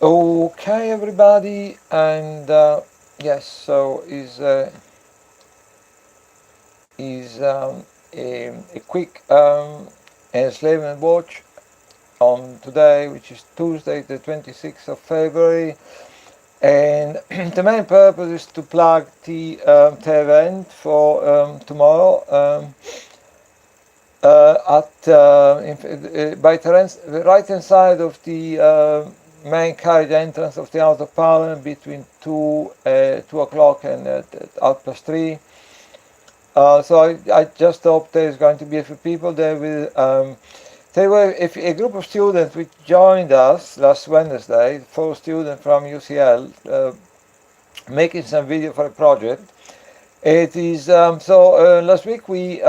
Okay, everybody, and yes, so is a quick enslavement watch on today, which is Tuesday, the 26th of February, and the main purpose is to plug the event for tomorrow by the right hand side of the main carriage entrance of the House of Parliament between 2 o'clock and half past 3. So I just hope there's going to be a few people there. There were a group of students which joined us last Wednesday, 4 students from UCL, making some video for a project. It is last week we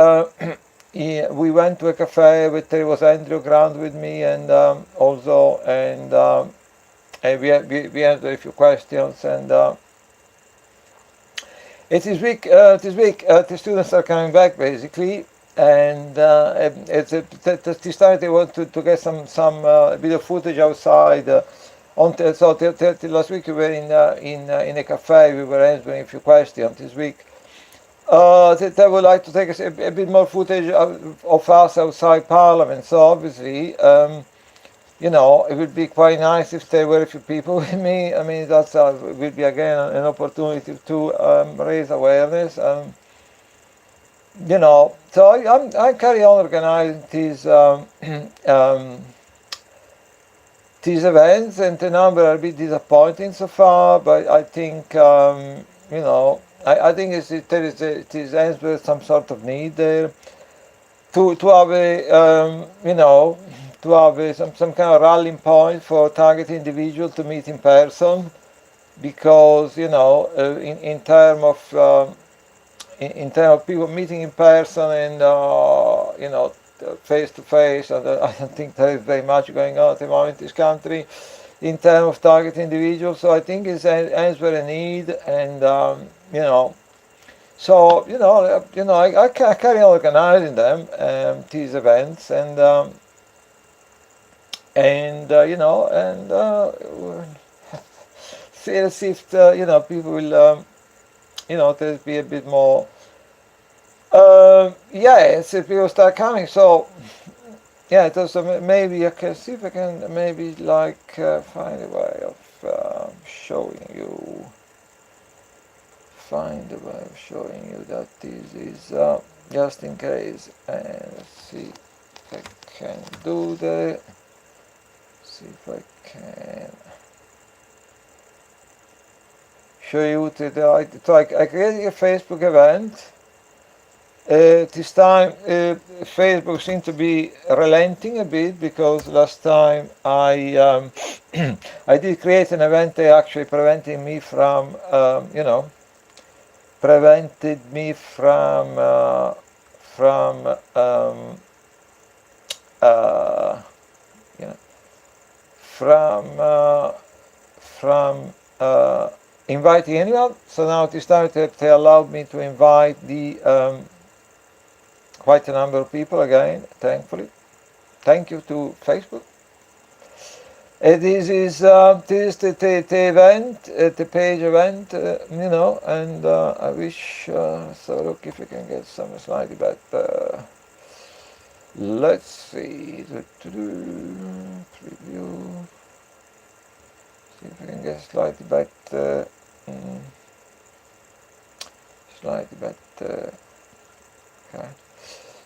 went to a cafe. There was Andrew Grant with me, and and we answered a few questions. And the students are coming back basically, and this time they want to get some video footage outside. Last week we were in a cafe. We were answering a few questions. This week they would like to take us a bit more footage of us outside Parliament. So obviously, it would be quite nice if there were a few people with me. I mean, that's will be again an opportunity to raise awareness. So I carry on organizing these events, and the number are a bit disappointing so far. But I think I think it is answered some sort of need there to have some kind of rallying point for target individuals to meet in person, because in terms of in terms of people meeting in person and face to face, and I don't think there is very much going on at the moment in this country in terms of target individuals. So I think it's answer a need, and I carry on organizing them, these events, see if people will there'll be a bit more. If people start coming. So yeah, it also maybe I can see if I can maybe find a way of showing you. Find a way of showing you that this is just in case, and let's see if I can do that. See if I can show you so I created a Facebook event. This time Facebook seemed to be relenting a bit, because last time I I did create an event. They actually prevented me from prevented me from uh, you know, from inviting anyone. So now this time they allowed me to invite the quite a number of people again, thankfully. Thank you to Facebook. This is the event, the page event, and I wish, so look if we can get some slightly better. Let's see, preview, see if we can get slightly better, okay.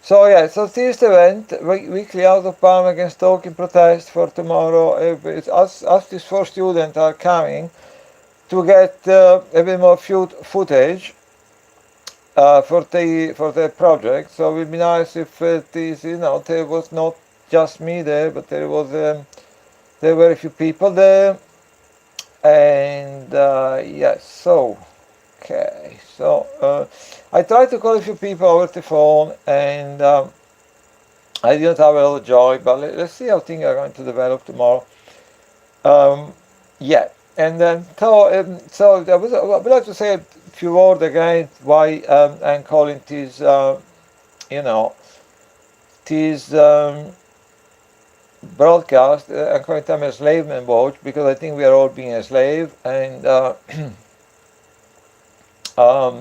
So yeah, so this event, weekly out of Parliament against stalking protest for tomorrow. As these 4 students are coming to get a bit more footage for the project. So it would be nice if there was not just me there, but there were a few people there, and yes. So okay, so I tried to call a few people over the phone, and I didn't have a lot of joy, but let's see how things are going to develop tomorrow. Yeah, and then so I would like to say a few words again why I'm calling this broadcast. I'm calling them Enslavement Watch because I think we are all being enslaved, and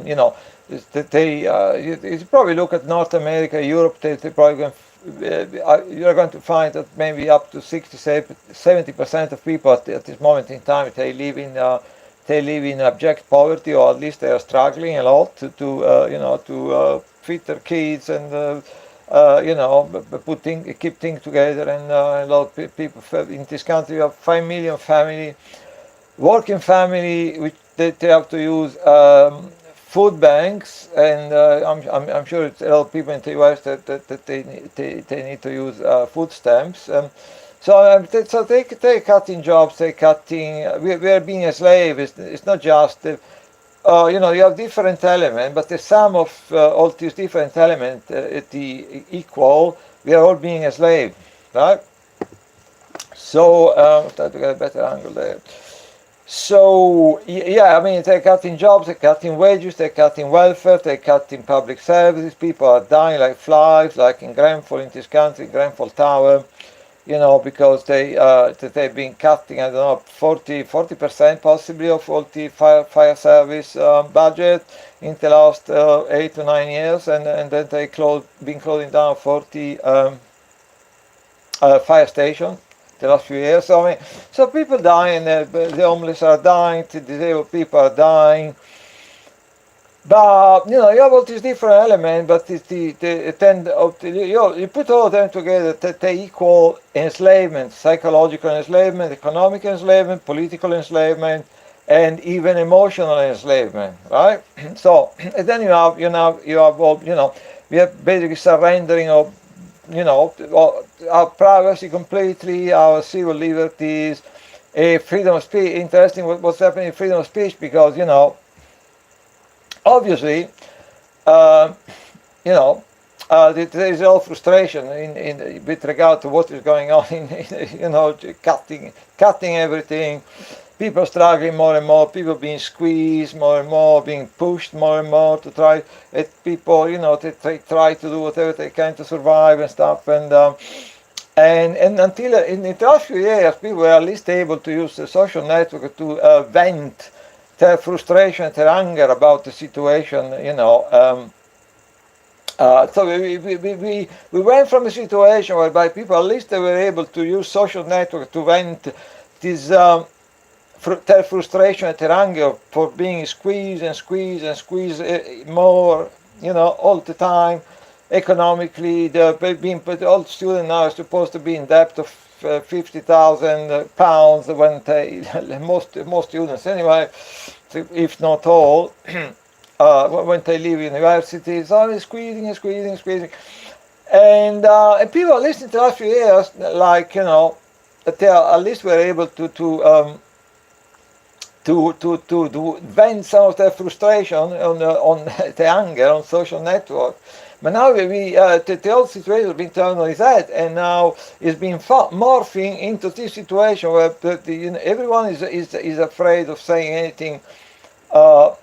you know, you probably look at North America, Europe. They probably you're going to find that maybe up to 70% of people at this moment in time they live in abject poverty, or at least they are struggling a lot to feed their kids and keep things together. And a lot of people in this country, we have 5 million family, working family, which they have to use food banks, and I'm sure it's a lot of people in the US that they need to use food stamps. So they're cutting jobs, they're cutting. We are being a slave. It's not just you have different elements, but the sum of all these different elements the equal. We are all being a slave, right? So try to get a better angle there. So yeah, I mean, they're cutting jobs, they're cutting wages, they're cutting welfare, they're cutting public services. People are dying like flies, like in Grenfell in this country, Grenfell Tower, because they've been cutting, I don't know, 40% possibly of all the fire service budget in the last 8 to 9 years, and then they been closing down 40 fire stations the last few years. So I mean, so people dying, the homeless are dying, the disabled people are dying. But you have all these different elements, but you put all of them together, they equal enslavement: psychological enslavement, economic enslavement, political enslavement, and even emotional enslavement, right? So and then you have all we have basically surrendering of our privacy completely, our civil liberties, freedom of speech. Interesting what's happening in freedom of speech, because obviously, there is all frustration with regard to what is going on in cutting everything. People struggling more and more, people being squeezed more and more, being pushed more and more to try. People, they try to do whatever they can to survive and stuff. And until in the last few years, people were at least able to use the social network to vent their frustration, their anger about the situation. So we went from a situation whereby people at least they were able to use social network to vent this their frustration and their anger for being squeezed and squeezed and squeezed more, all the time. Economically, all students now are supposed to be in debt of £50,000 when most students anyway, if not all, when they leave universities, they're squeezing and squeezing and squeezing. And people listening to the last few years, like, that they at least were able to vent some of their frustration on the anger on social network. But now the whole situation has been turned on its head, and now it's been morphing into this situation where everyone is afraid of saying anything on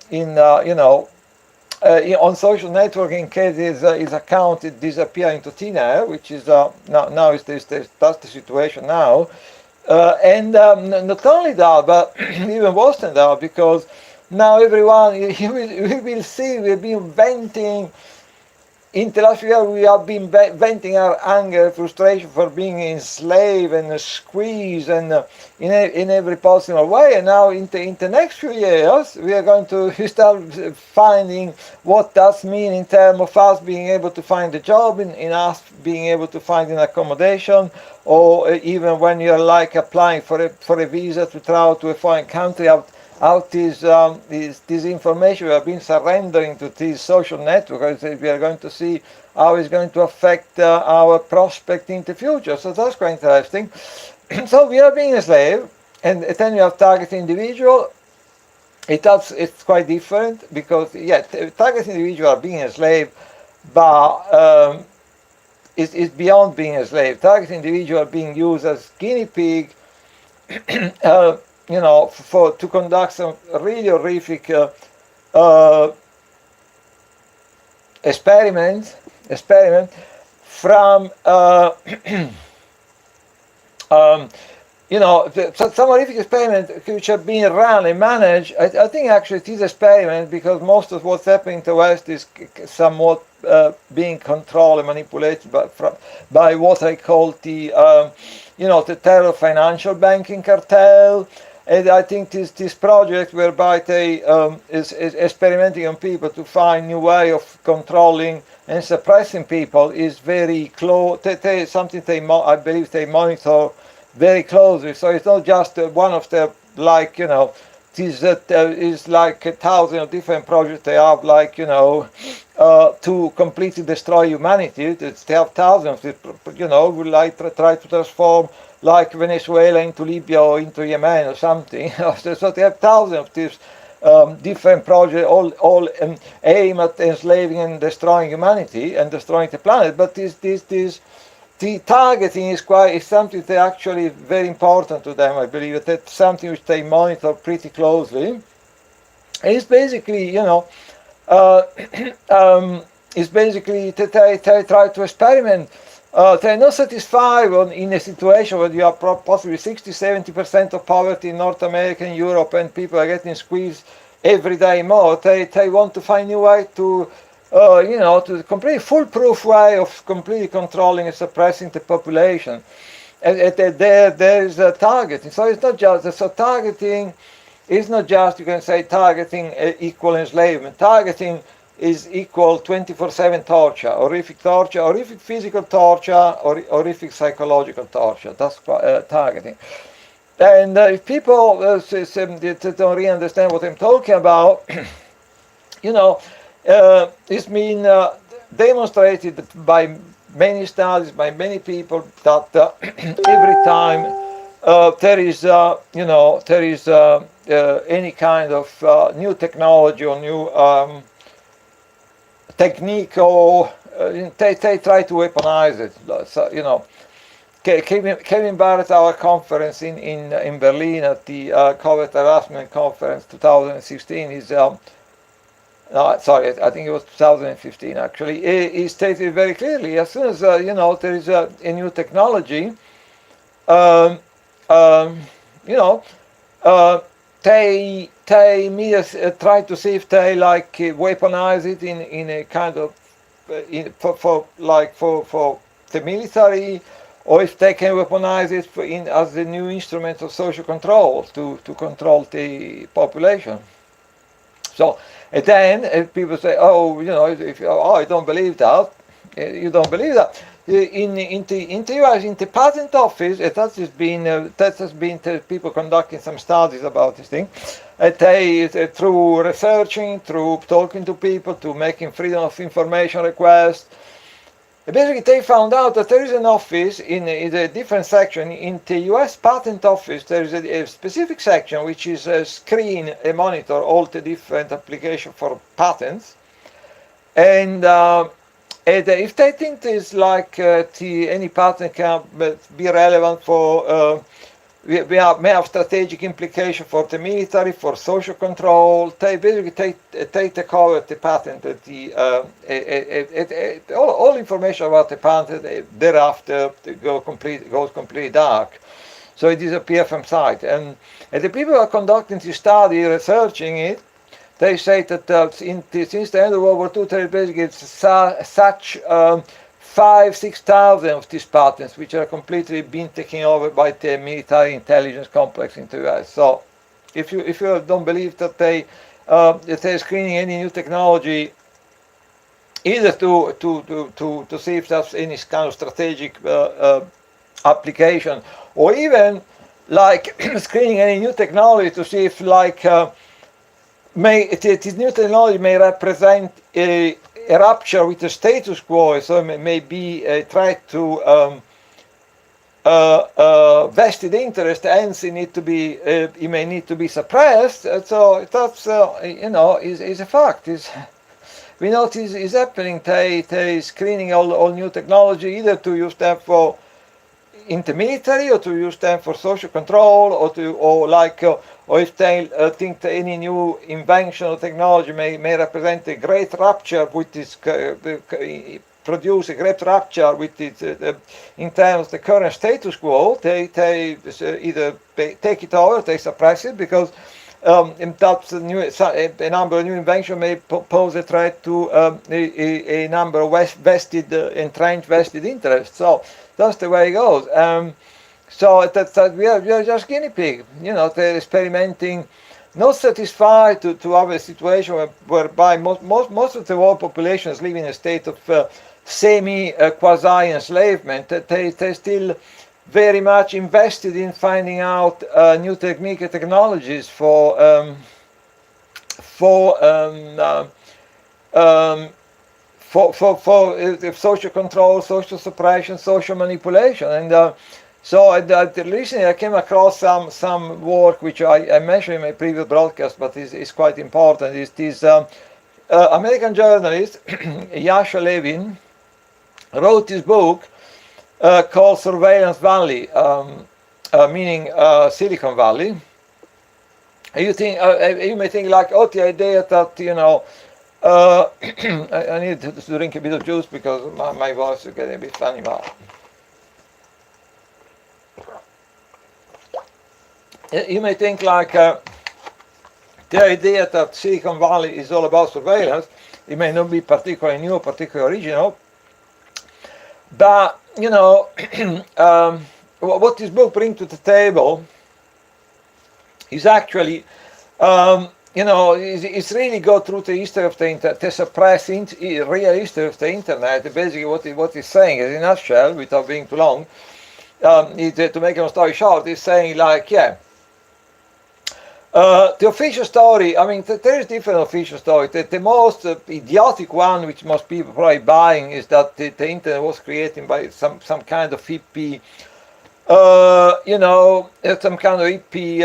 social network in case his account disappear into thin air, which is now is that's the situation now. And not only that, but even worse than that, because now everyone, we will see, we've been venting, in the last year we have been venting our anger, frustration for being enslaved and squeezed and in every possible way. And now in the next few years, we are going to start finding what does mean in terms of us being able to find a job, in us being able to find an accommodation, or even when you're like applying for a visa to travel to a foreign country, out this information we have been surrendering to this social network. We are going to see how it's going to affect our prospect in the future. So that's quite interesting. So we are being a slave, and then you have target individual. It's quite different, because target individual are being a slave, but it's beyond being a slave. Target individual are being used as guinea pig. To conduct some really horrific experiment from Some horrific experiments which have been run and managed. I think actually it is experiment because most of what's happening to the West is somewhat being controlled and manipulated by what I call the terror financial banking cartel. And I think this project whereby they is experimenting on people to find new way of controlling and suppressing people is very close. Something I believe they monitor very closely. So it's not just one of the this is like 1,000 of different projects they have to completely destroy humanity. They have thousands, would try to transform like Venezuela into Libya or into Yemen or something. So they have thousands of these different projects, all aim at enslaving and destroying humanity and destroying the planet. But the targeting is something that actually very important to them. I believe that's something which they monitor pretty closely. It's basically, it's basically they try to experiment. They're not satisfied in a situation where you have possibly 60-70% of poverty in North America and Europe, and people are getting squeezed every day more. They want to find new way to to completely foolproof way of completely controlling and suppressing the population. And there is a targeting. So it's not just targeting is not just, you can say, targeting equal enslavement. Targeting is equal 24/7 torture, horrific physical torture, or horrific psychological torture. That's targeting. And if people don't really understand what I'm talking about, it's been demonstrated by many studies, by many people, that every time there is any kind of new technology or new technique, or they try to weaponize it. So, Kevin Barrett, at our conference in Berlin at the Covert Harassment Conference 2016, is I think it was 2015 actually. He stated very clearly, as soon as there is a new technology, they immediately try to see if they weaponize it in a kind of for the military, or if they can weaponize it as a new instrument of social control to control the population. So. And then people say, I don't believe that. You don't believe that. In the US, in the patent office, that has been people conducting some studies about this thing. They through researching, through talking to people, to making freedom of information requests. Basically, they found out that there is an office in a different section in the U.S. Patent Office. There is a specific section which is screen and monitor all the different applications for patents. And if they think this any patent can be relevant for, may have strategic implication for the military, for social control, they basically take over the patent. All information about the patent thereafter goes completely dark. So it disappears from sight. And the people who are conducting this study, researching it, they say that since the end of World War II, there is basically such 5,000-6,000 of these patents, which are completely been taken over by the military intelligence complex in the US. So, if you don't believe that they're screening any new technology, either to see if there's any kind of strategic application, or even screening any new technology to see if this new technology may represent a rupture with the status quo, so it may be a threat to vested interest, hence it may need to be suppressed. So that's is a fact. We know this is happening. They screening all new technology, either to use them in the military, or to use them for social control, or if they think that any new invention or technology may represent a great rupture with this produce a great rupture with it in terms of the current status quo. They either take it over, they suppress it, because that's a number of new inventions may pose a threat to a number of entrenched vested interests. So that's the way it goes. So that we are just guinea pig. They're experimenting, not satisfied to have a situation whereby most of the world population is living in a state of quasi enslavement. They still very much invested in finding out new technologies for social control, social suppression, social manipulation. And so recently I came across some work which I mentioned in my previous broadcast, but is quite important. Is this American journalist Yasha Levin wrote this book called Surveillance Valley, meaning Silicon Valley. You may think like, the idea that I need to drink a bit of juice because my voice is getting a bit funny now. You may think like the idea that Silicon Valley is all about surveillance. It may not be particularly new, particularly original, but what this book brings to the table is actually, it's really go through the history of the internet, the suppressed real history of the internet. Basically, what it's saying is, in a nutshell, without being too long, to make a long story short, it's saying like, the official story, I mean, there is different official story. The most idiotic one, which most people probably buying, is that the internet was created by some kind of hippie, some kind of hippie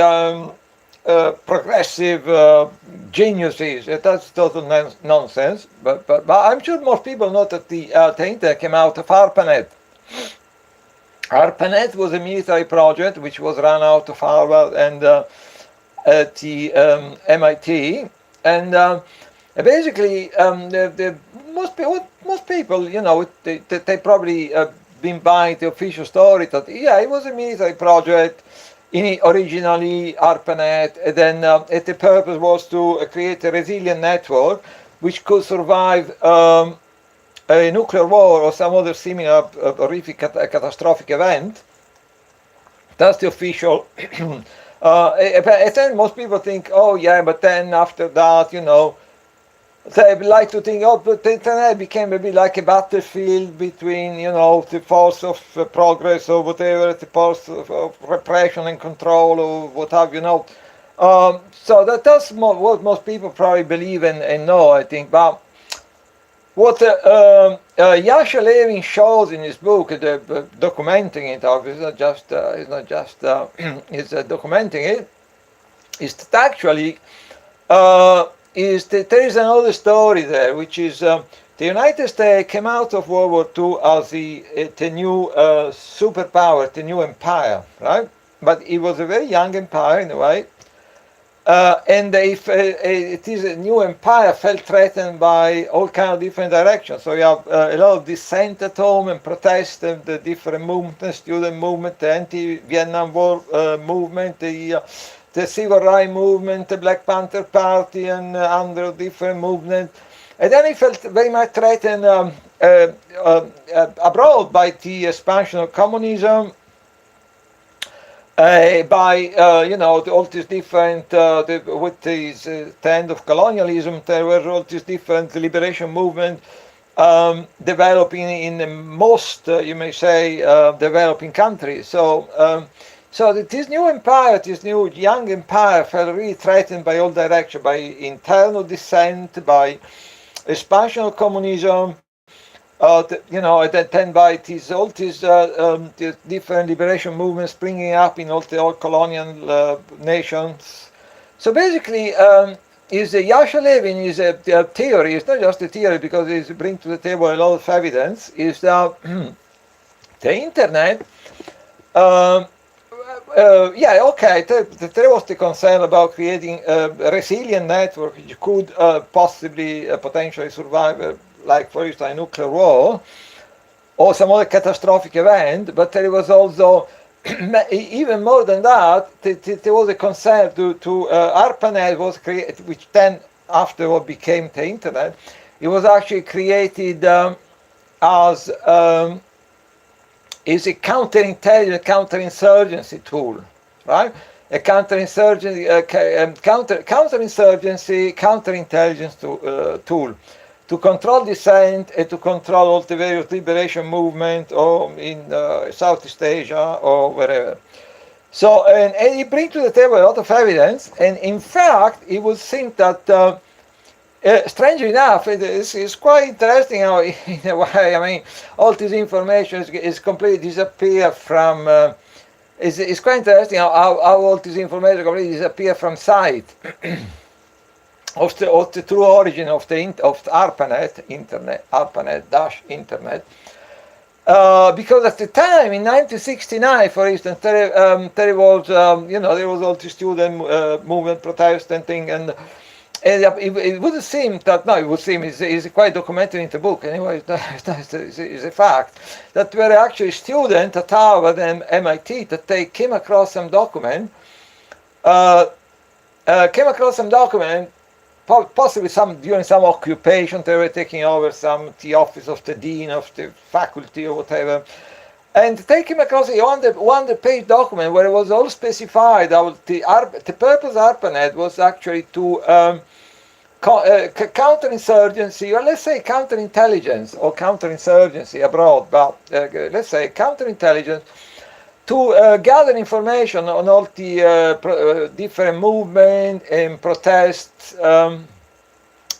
progressive geniuses. That's total nonsense. But I'm sure most people know that the internet came out of ARPANET. ARPANET was a military project which was run out of Harvard and at the MIT, and basically most people, they probably been buying the official story that it was a military project, originally ARPANET, and then the purpose was to create a resilient network which could survive a nuclear war or some other similar horrific catastrophic event. That's the official. And then most people think, but then after that, they like to think, but the internet became a bit like a battlefield between, the force of progress or whatever, the force of repression and control or what have you. So that's what most people probably believe and know, I think. But what Yasha Levin shows in his book, documenting it, obviously, it's documenting it, is that actually there is another story there, which is the United States came out of World War II as the new superpower, the new empire, right? But it was a very young empire in a way. And if it is a new empire, felt threatened by all kinds of different directions. So you have a lot of dissent at home and protest and the different movements, the student movement, the anti-Vietnam War movement, the Civil Rights movement, the Black Panther Party, and other different movements. And then he felt very much threatened abroad by the expansion of communism, by all these different with the end of colonialism, there were all these different liberation movements developing in the most you may say developing countries. So this new empire, this new young empire, felt really threatened by all directions, by internal dissent, by expansion of communism. Then by all these different liberation movements springing up in all the old colonial nations. So basically, Yasha Levin is a theory. It's not just a theory because it brings to the table a lot of evidence. Is that the internet? There was the concern about creating a resilient network which could possibly potentially survive like for instance a nuclear war or some other catastrophic event, but there was also even more than that, there was a concern to ARPANET was created, which then after what became the internet, it was actually created as is a counterintelligence, counterinsurgency tool, right? A counterinsurgency, counterintelligence tool to control dissent and to control all the various liberation movement or in Southeast Asia or wherever. So, and he brings to the table a lot of evidence, and in fact, it would seem that strangely enough, it's quite interesting how, in a way, I mean, all this information is completely disappeared from. It's quite interesting how all this information completely disappeared from sight of the true origin of ARPANET internet, ARPANET-internet. Because at the time, in 1969, for instance, there was, there was all the student movement, protest and thing, and it would seem that, no, it would seem, it's quite documented in the book, anyway, it's a fact, that there were actually students at Harvard and MIT that they came across some document, possibly during some occupation, they were taking over the office of the dean of the faculty or whatever, and they came across a 100-page document where it was all specified how the purpose of ARPANET was actually to counterinsurgency, or let's say counterintelligence or counterinsurgency abroad, but let's say counterintelligence to gather information on all the different movements and protests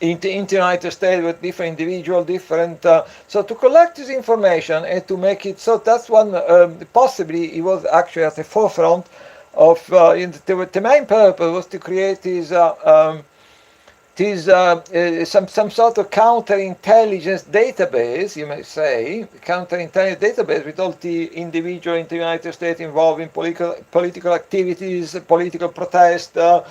in the United States with different individuals, so to collect this information and to make it, so that's one, possibly it was actually at the forefront of, the main purpose was to create this, some sort of counterintelligence database, you may say, counterintelligence database with all the individuals in the United States involved in political activities, political protest, and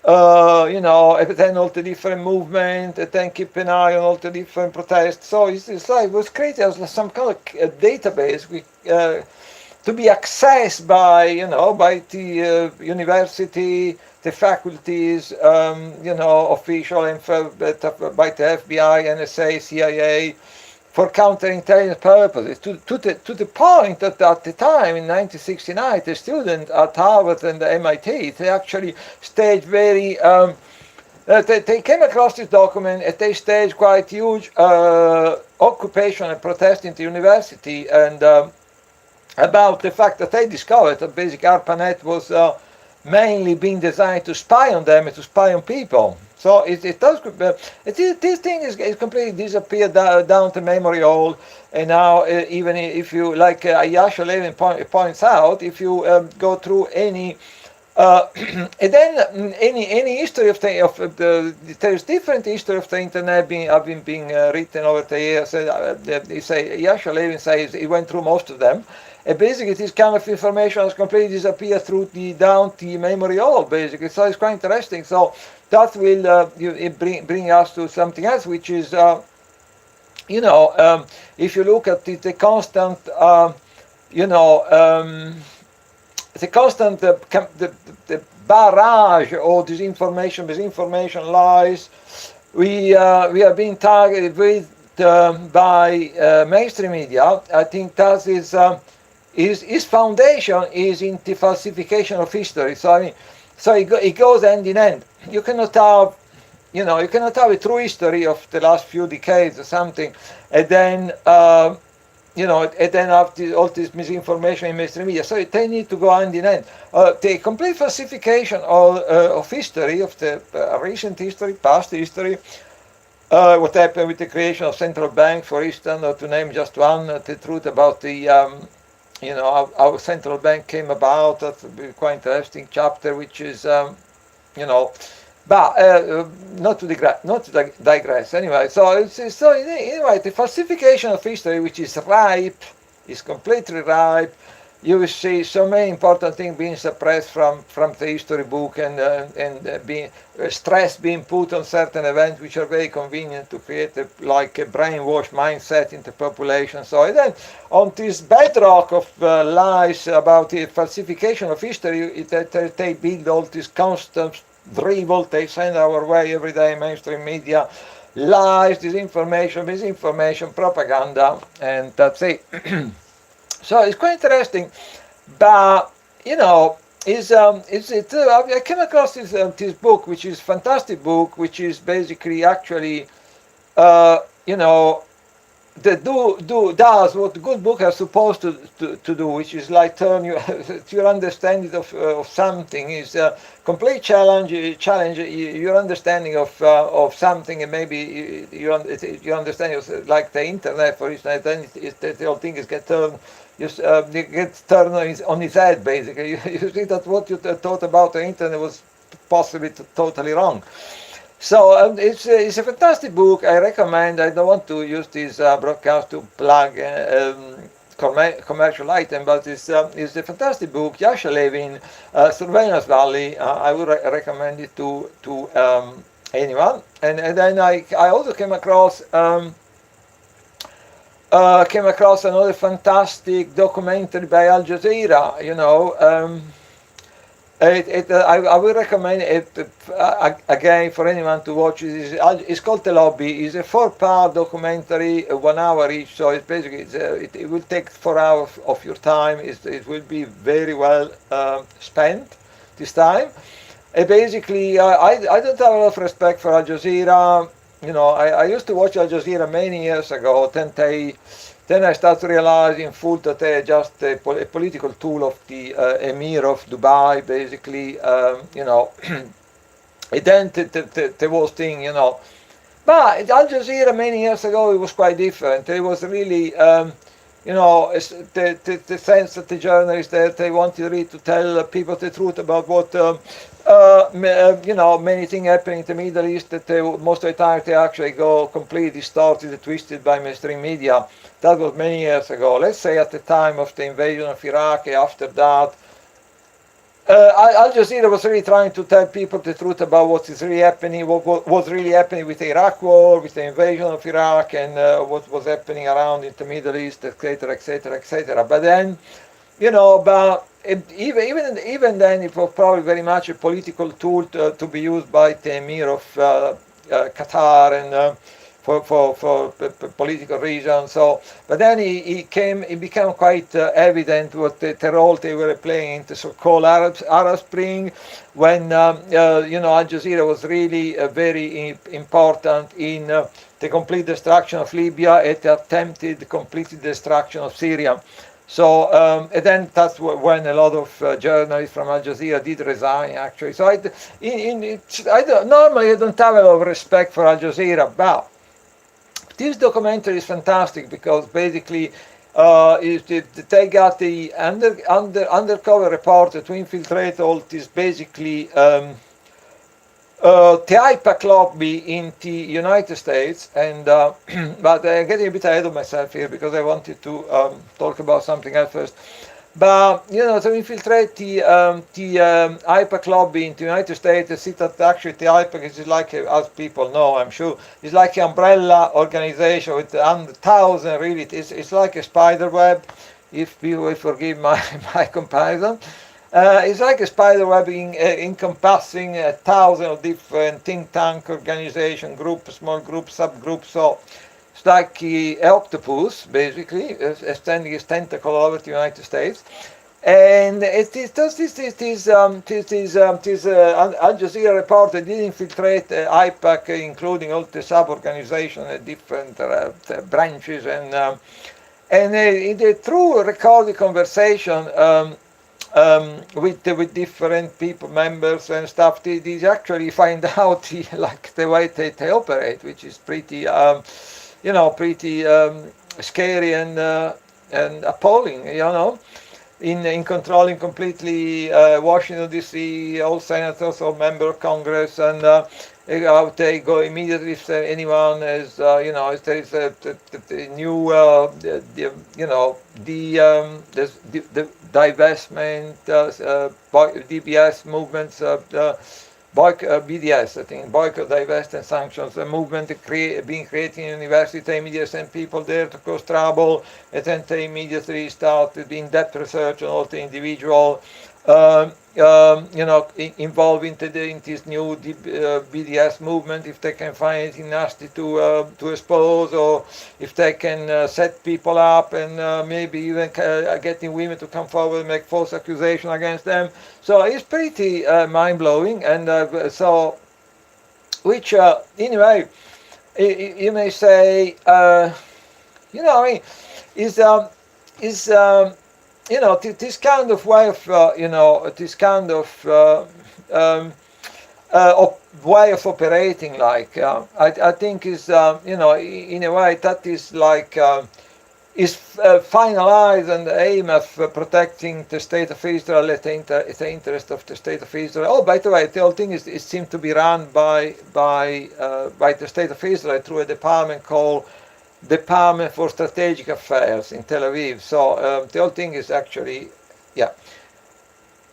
then all the different movements, and then keep an eye on all the different protests. So it was created as some kind of database to be accessed by, by the university, the faculties, official, and by the FBI, NSA, CIA, for counterintelligence purposes. To the point that at the time, in 1969, the students at Harvard and the MIT, they actually staged very, they came across this document and they staged quite huge occupation and protest in the university, and about the fact that they discovered that basically ARPANET was mainly being designed to spy on them and to spy on people. So this thing is completely disappeared down the memory hole, and now even if you, like Yasha Levin points out, if you go through any and then any history of there's different history of the internet being written over the years. Yasha Levin says he went through most of them. And basically, this kind of information has completely disappeared through down the memory hole, basically. So it's quite interesting. So that will bring us to something else, which is, if you look at the constant, the constant the barrage of disinformation, misinformation, lies, we are being targeted with by mainstream media. I think that is. His foundation is in the falsification of history. So I mean, it goes hand in hand. You cannot have, you cannot have a true history of the last few decades or something, and then and then have all this misinformation in mainstream media. So they need to go hand in hand. The complete falsification of history, of the recent history, past history. What happened with the creation of central bank, for instance, or to name just one, the truth about the how central bank came about. That's a quite interesting chapter, which is, but not to digress. Anyway, so anyway, the falsification of history, which is ripe, is completely ripe. you will see so many important things being suppressed from the history book, and being stress being put on certain events which are very convenient to create like a brainwash mindset in the population. So then on this bedrock of lies about the falsification of history, they build all this constant drivel they send our way every day, mainstream media, lies, disinformation, misinformation, propaganda, and that's it. So it's quite interesting, but I came across this book, which is a fantastic book, which is basically actually, uh, you know, does what good books are supposed to do, which is like turn your understanding of something is complete challenge your understanding of something, and maybe your understanding of like the internet, for instance. Then the whole thing is get turned. It gets turned on its head, basically. You see that what you thought about the internet was possibly totally wrong. So it's a fantastic book. I recommend. I don't want to use this broadcast to plug commercial item, but it's a fantastic book. Yasha Levin, Surveillance Valley. I would recommend it to anyone. And then I also came across another fantastic documentary by Al Jazeera. I would recommend it again for anyone to watch. It's called The Lobby. It's a 4-part documentary, 1 hour each. So it's basically it will take 4 hours of your time. It will be very well spent this time. Basically, I don't have a lot of respect for Al Jazeera. I used to watch Al Jazeera many years ago. Then I started to realize in full that they're just a political tool of the Emir of Dubai, basically. And then the whole thing, But Al Jazeera many years ago, it was quite different. It was really, the sense that the journalists there, they wanted really to tell people the truth about what, many things happen in the Middle East that most of the time they actually go completely distorted and twisted by mainstream media. That was many years ago. Let's say at the time of the invasion of Iraq, after that, Al Jazeera was really trying to tell people the truth about what is really happening, what was really happening with the Iraq war, with the invasion of Iraq, and what was happening around in the Middle East, etc., etc., etc. But then, even then, it was probably very much a political tool to be used by the Emir of Qatar and for political reasons. So, but then it became quite evident what the role they were playing in the so-called Arab Spring, when Al Jazeera was really very important in the complete destruction of Libya and the attempted complete destruction of Syria. So and then that's when a lot of journalists from Al Jazeera did resign, actually. So normally I don't have a lot of respect for Al Jazeera, but this documentary is fantastic because basically they got the undercover reporter to infiltrate all this basically the IPAC lobby in the United States, and but I'm getting a bit ahead of myself here because I wanted to talk about something else first. But to infiltrate the IPAC lobby in the United States, they see that actually the IPAC is like, as people know, I'm sure, it's like an umbrella organization with 1,000. Really, it's like a spider web, if people will forgive my comparison. It's like a spider web encompassing 1,000 of different think tank organization groups, small groups, subgroups. So it's like an octopus, basically, extending its tentacle all over the United States. And Al Jazeera reporter did infiltrate IPAC, including all the sub-organizations, different branches, and in the true recorded conversation with different people, members and stuff, they actually find out the way they operate, which is pretty pretty scary and appalling, in controlling completely Washington D.C., all senators or member of Congress, and they go immediately if anyone is, if there is the new, the divestment, DBS movements. BDS, I think, boycott, divest, and sanctions, a movement being created in university, immediately send people there to cause trouble, and then they immediately start in-depth research on all the individual, involved in this new BDS movement, if they can find anything nasty to expose, or if they can set people up and maybe even getting women to come forward and make false accusation against them. So it's pretty mind-blowing, and which anyway, you may say, I mean, is this kind of way of, this kind of way of operating, like, I think is, in a way that is like, is finalized and the aim of protecting the state of Israel, the interest of the state of Israel. Oh, by the way, the whole thing is seems to be run by the state of Israel through a department called Department for Strategic Affairs in Tel Aviv. So the whole thing is actually, yeah.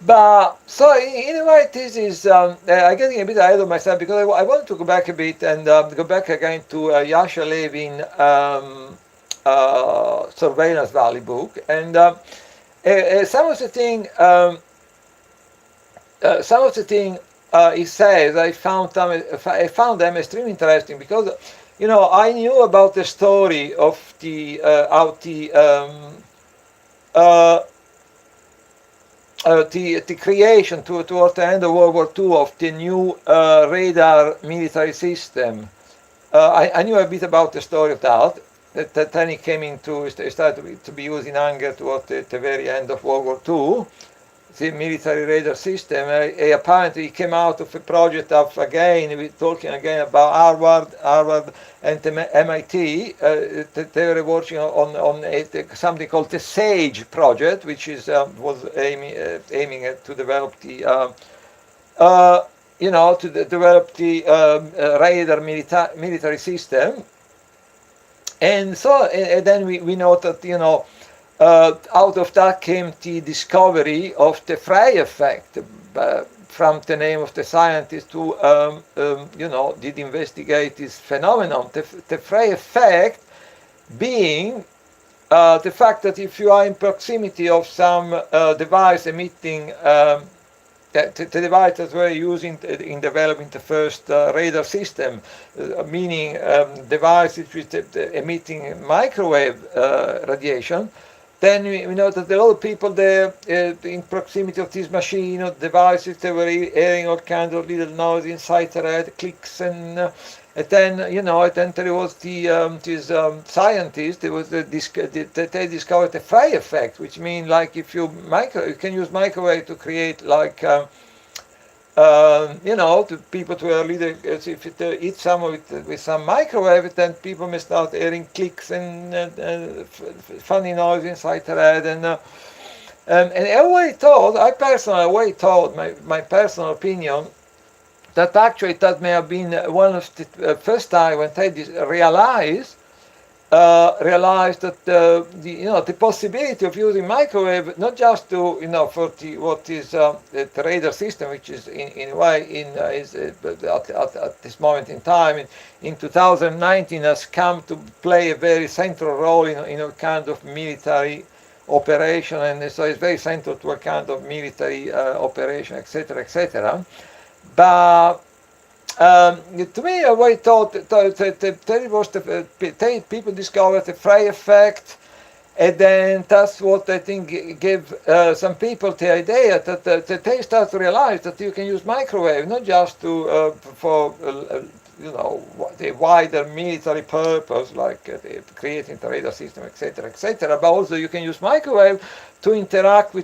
But so in a way, this is I'm getting a bit ahead of myself, because I want to go back a bit and go back again to Yasha Levin. Surveillance Valley book, and some of the thing he says, I found them extremely interesting, because I knew about the story of the creation towards the end of World War II of the new radar military system. I knew a bit about the story of that. That then it started to be used in Hungary towards the very end of World War II, the military radar system. Apparently it came out of a project of, again, we're talking again about Harvard and the MIT. They were working on something called the SAGE project, which is was aiming to develop the radar military system. And so, and then we know that, out of that came the discovery of the Frey effect, from the name of the scientist who, did investigate this phenomenon. The Frey effect being the fact that if you are in proximity of some device emitting the device that we're using in developing the first radar system, meaning devices which emitting microwave radiation, then we know that a lot of people there in proximity of this machine or devices, they were hearing all kinds of little noise inside the head, clicks, and then there was this scientist. They discovered the Frey effect, which means like if you can use microwave to create like to people to a little, if it eat some of it with some microwave, then people may start hearing clicks and funny noise inside their head, and I personally thought, my personal opinion, that actually that may have been one of the first time when they realized that the possibility of using microwave, not just to for what is the radar system, which is in a way is at this moment in time in 2019 has come to play a very central role in a kind of military operation, and so it's very central to a kind of military operation, etc., etc. But to me, I thought people discovered the Frey effect, and then that's what I think gave some people the idea that they start to realize that you can use microwave not just to for the wider military purpose, like creating the radar system, etc., etc., but also you can use microwave to interact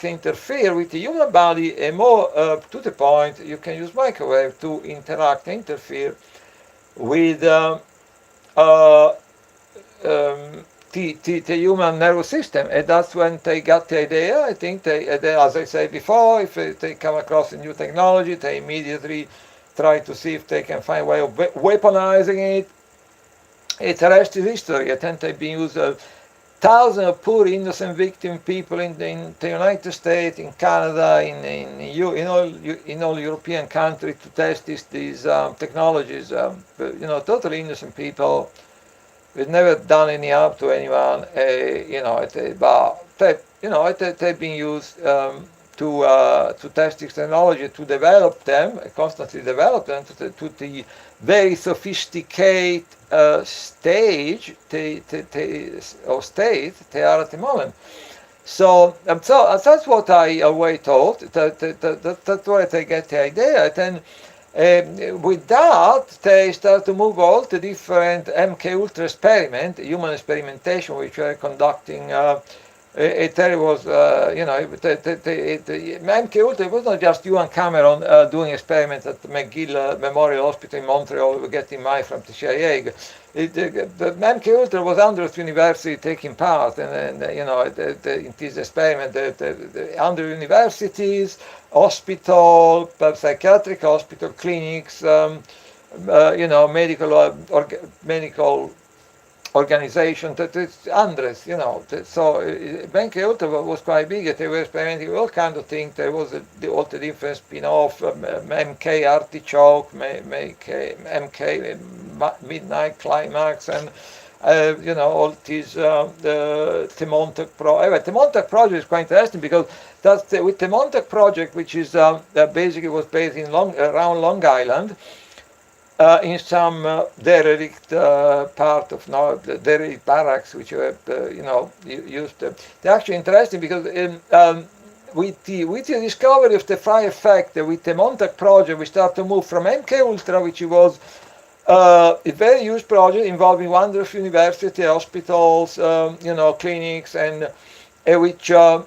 interfere with the human body, and more to the point, you can use microwave to interfere with the human nervous system, and that's when they got the idea. I think they as I said before, if they come across a new technology, they immediately try to see if they can find a way of weaponizing it. The rest is history. I think they've been used thousands of poor innocent victim people in the United States, in Canada, in all European countries to test these technologies. Totally innocent people. We've never done any harm to anyone. But they've been used to test this technology, to develop them, constantly develop them to the very sophisticated state they are at the moment. So that's what I always thought. That's where they get the idea. Then with that, they start to move all the different MK Ultra experiment, human experimentation, which we are conducting. There was, MK Ultra was not just you and Cameron doing experiments at the McGill Memorial Hospital in Montreal, getting money from the CIA. The MK Ultra was Andrews University taking part, and in this experiment, under universities, hospital, psychiatric hospital, clinics, medical organization, that it's hundreds, so MK Ultra was quite big. They were experimenting all kinds of things. There was all the different spin-off, MK Artichoke, MK Midnight Climax, and all these the Montauk Project. Anyway, the Montauk Project is quite interesting because that's with the Montauk Project, which is basically was based in around Long Island. In some derelict part of the derelict barracks, which were used. They're actually interesting because with the discovery of the fire effect, with the Montauk Project, we start to move from MK Ultra, which was a very huge project involving hundreds of university, hospitals, clinics, and which was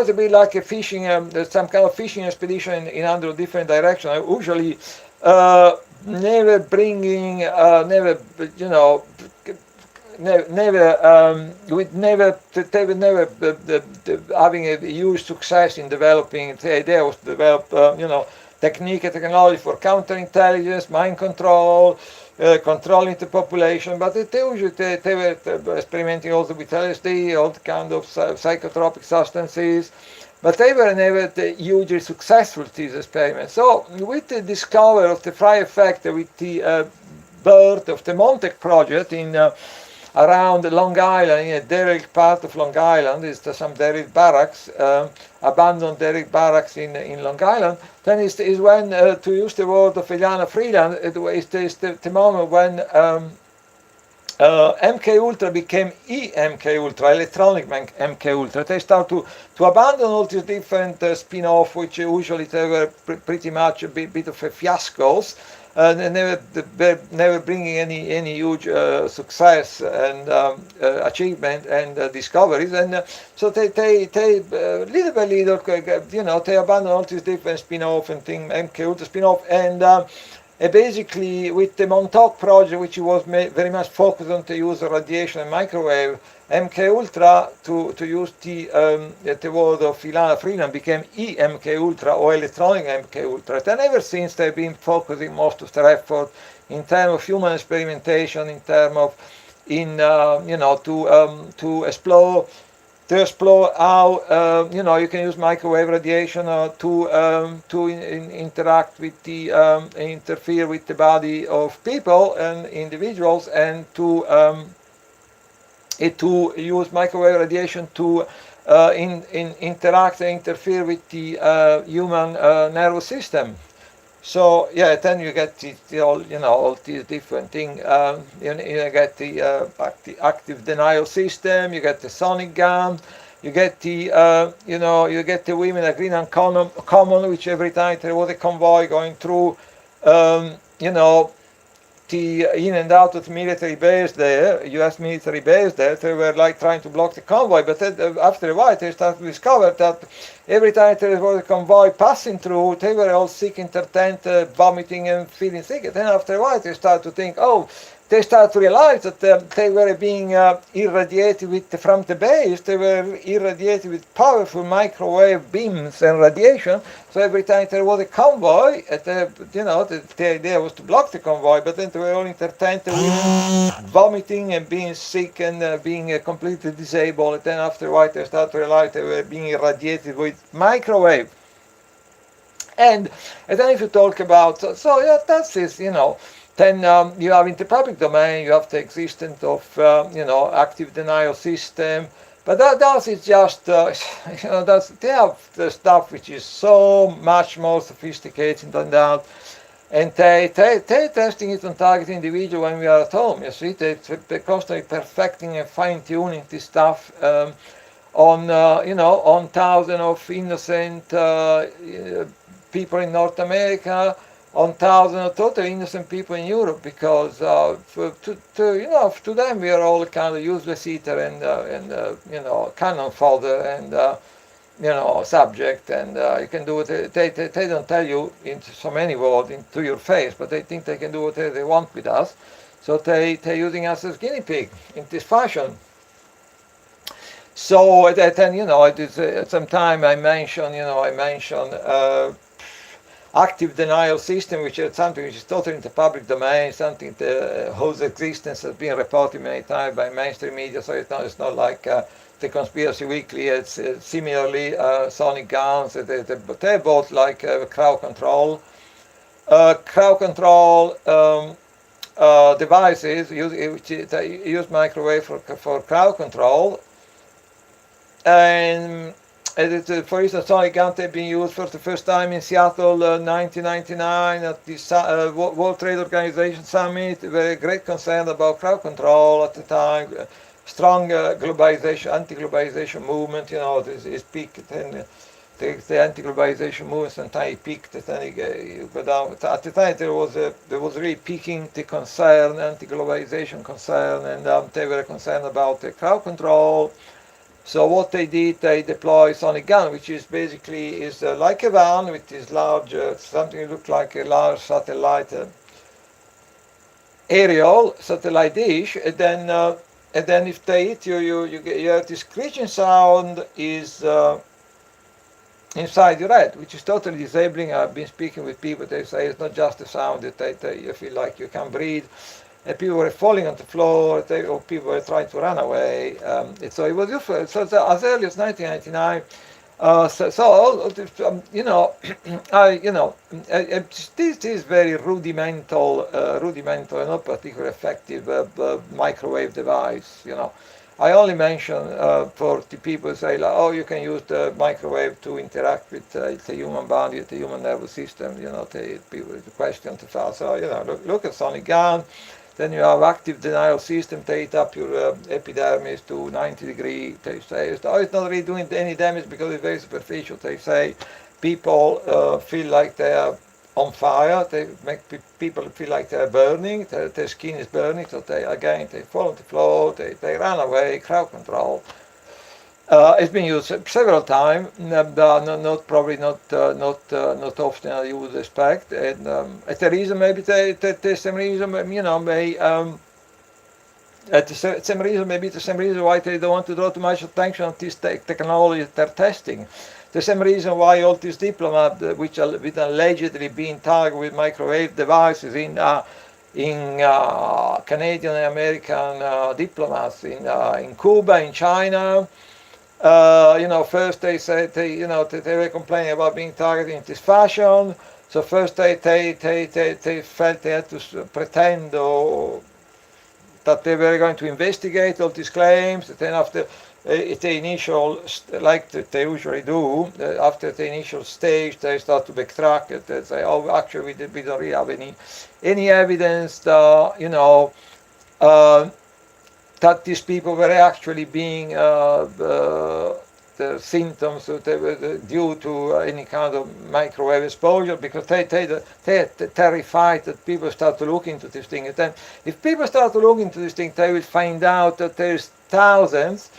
a bit like a fishing, some kind of fishing expedition in 100 different directions. Usually. Never bringing, never, having a huge success in developing. The idea was to develop, technique and technology for counterintelligence, mind control, controlling the population. But they were experimenting also with LSD, all kind of psychotropic substances. But they were never hugely successful, these experiments. So with the discovery of the fire effect, with the birth of the Montauk Project in around Long Island, in a derelict part of Long Island, is some derelict barracks, abandoned derelict barracks in Long Island, then is when, to use the word of Eliana Freeland, it is the moment when MK Ultra became MK Ultra, electronic MK Ultra. They start to abandon all these different spin-off, which usually they were pretty much a bit of a fiascos, never bringing any huge success and achievement and discoveries. And so they little by little, they abandon all these different spin-off and things, MK Ultra spin-off, and basically, with the Montauk Project, which was very much focused on the use of radiation and microwave, MK Ultra, to use the word of Eliana Freeland, became MK Ultra, or electronic MK Ultra. And ever since, they've been focusing most of their effort in terms of human experimentation, in terms of to explore how you can use microwave radiation to interact with interfere with the body of people and individuals, and to use microwave radiation to interact and interfere with the human nervous system. So then you get all these different things. You get the active denial system. You get the sonic gun. You get the you get the women at Green and Common, which every time there was a convoy going through, the in and out of the military base there, U.S. military base there, they were like trying to block the convoy. But then, after a while, they started to discover that every time there was a convoy passing through, they were all sick in their tent, vomiting and feeling sick. And then after a while, they started to think, oh, they start to realize that they were being irradiated from the base. They were irradiated with powerful microwave beams and radiation. So every time there was a convoy, the idea was to block the convoy, but then they were all entertained with vomiting and being sick and being completely disabled. And then after a while, they started to realize they were being irradiated with microwave. And then if you talk about, that's this, then you have in the public domain, you have the existence of, active denial system. But that is just, they have the stuff which is so much more sophisticated than that. And they're testing it on target individual when we are at home. You see, they're constantly perfecting and fine-tuning this stuff on thousands of innocent people in North America, on thousands of totally innocent people in Europe, because to them we are all kind of useless eater and cannon fodder and subject, and you can do what they don't tell you in so many words into your face, but they think they can do whatever they want with us, so they're using us as guinea pig in this fashion. So then it is at some time I mentioned active denial system, which is something which is totally in the public domain, something whose existence has been reported many times by mainstream media. So it's not like the Conspiracy Weekly. It's similarly sonic guns. They're both like crowd control. Devices which use microwave for crowd control. And for instance, sonic guns have been used for the first time in Seattle 1999 at the World Trade Organization Summit. Very great concern about crowd control at the time. Strong globalization, anti-globalization movement, is peaked, and the anti-globalization movement sometimes peaked, and then you go down. At the time there was really peaking the concern, anti-globalization concern, and they were concerned about the crowd control. So what they did, they deployed sonic gun, which is basically like a van with this large, something that looks like a large satellite aerial satellite dish, and then if they hit you, you have this screeching sound is inside your head, which is totally disabling. I've been speaking with people. They say it's not just a sound that you feel like you can't breathe. And people were falling on the floor, or people were trying to run away. So it was useful. So as early as 1999. This is very rudimental and not particularly effective microwave device. I only mention for the people who say, like, you can use the microwave to interact with the human body, with the human nervous system. People the question to fast. So look at sonic gun. Then you have active denial system. They heat up your epidermis to 90 degrees. They say it's not really doing any damage because it's very superficial. They say people feel like they are on fire. They make people feel like they are burning. Their skin is burning. So they fall on the floor. They run away. Crowd control. It's been used several times, not often as you would expect, and the reason maybe the same reason, the same reason why they don't want to draw too much attention on this technology they're testing. The same reason why all these diplomats, which are allegedly being targeted with microwave devices in Canadian and American diplomats in Cuba, in China. First they said they were complaining about being targeted in this fashion. So first they felt they had to pretend that they were going to investigate all these claims. And then after the initial, like they usually do, after the initial stage, they start to backtrack. They say, actually we don't really have any evidence that these people were actually being the symptoms that they were due to any kind of microwave exposure, because they're terrified that people start to look into this thing. And then if people start to look into this thing, they will find out that there's thousands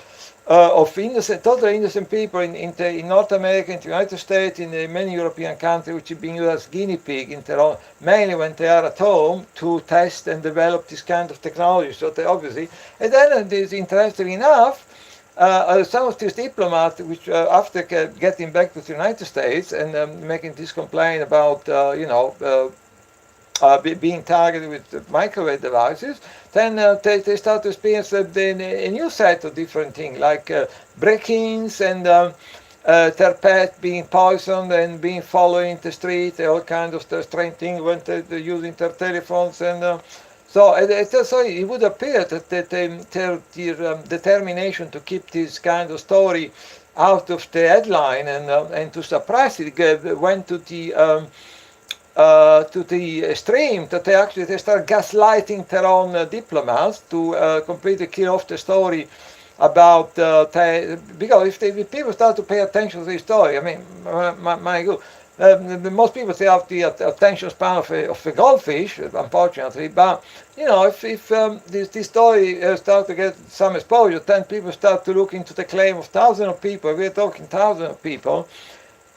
of totally innocent people in North America, in the United States, in many European countries, which are being used as guinea pig in their own, mainly when they are at home, to test and develop this kind of technology. So they obviously, and then it is interesting enough, some of these diplomats, which after getting back to the United States and making this complaint about, being targeted with microwave devices, then they start to experience a new set of different things, like break-ins and their pet being poisoned and being followed in the street, all kinds of strange things when they're using their telephones. And so it would appear that their determination to keep this kind of story out of the headline and to suppress it went to the extreme that they start gaslighting their own diplomats to completely kill off the story about because if people start to pay attention to this story, I mean, my God, most people say have the attention span of a goldfish, unfortunately. But if this story starts to get some exposure, then people start to look into the claim of thousands of people. We're talking thousands of people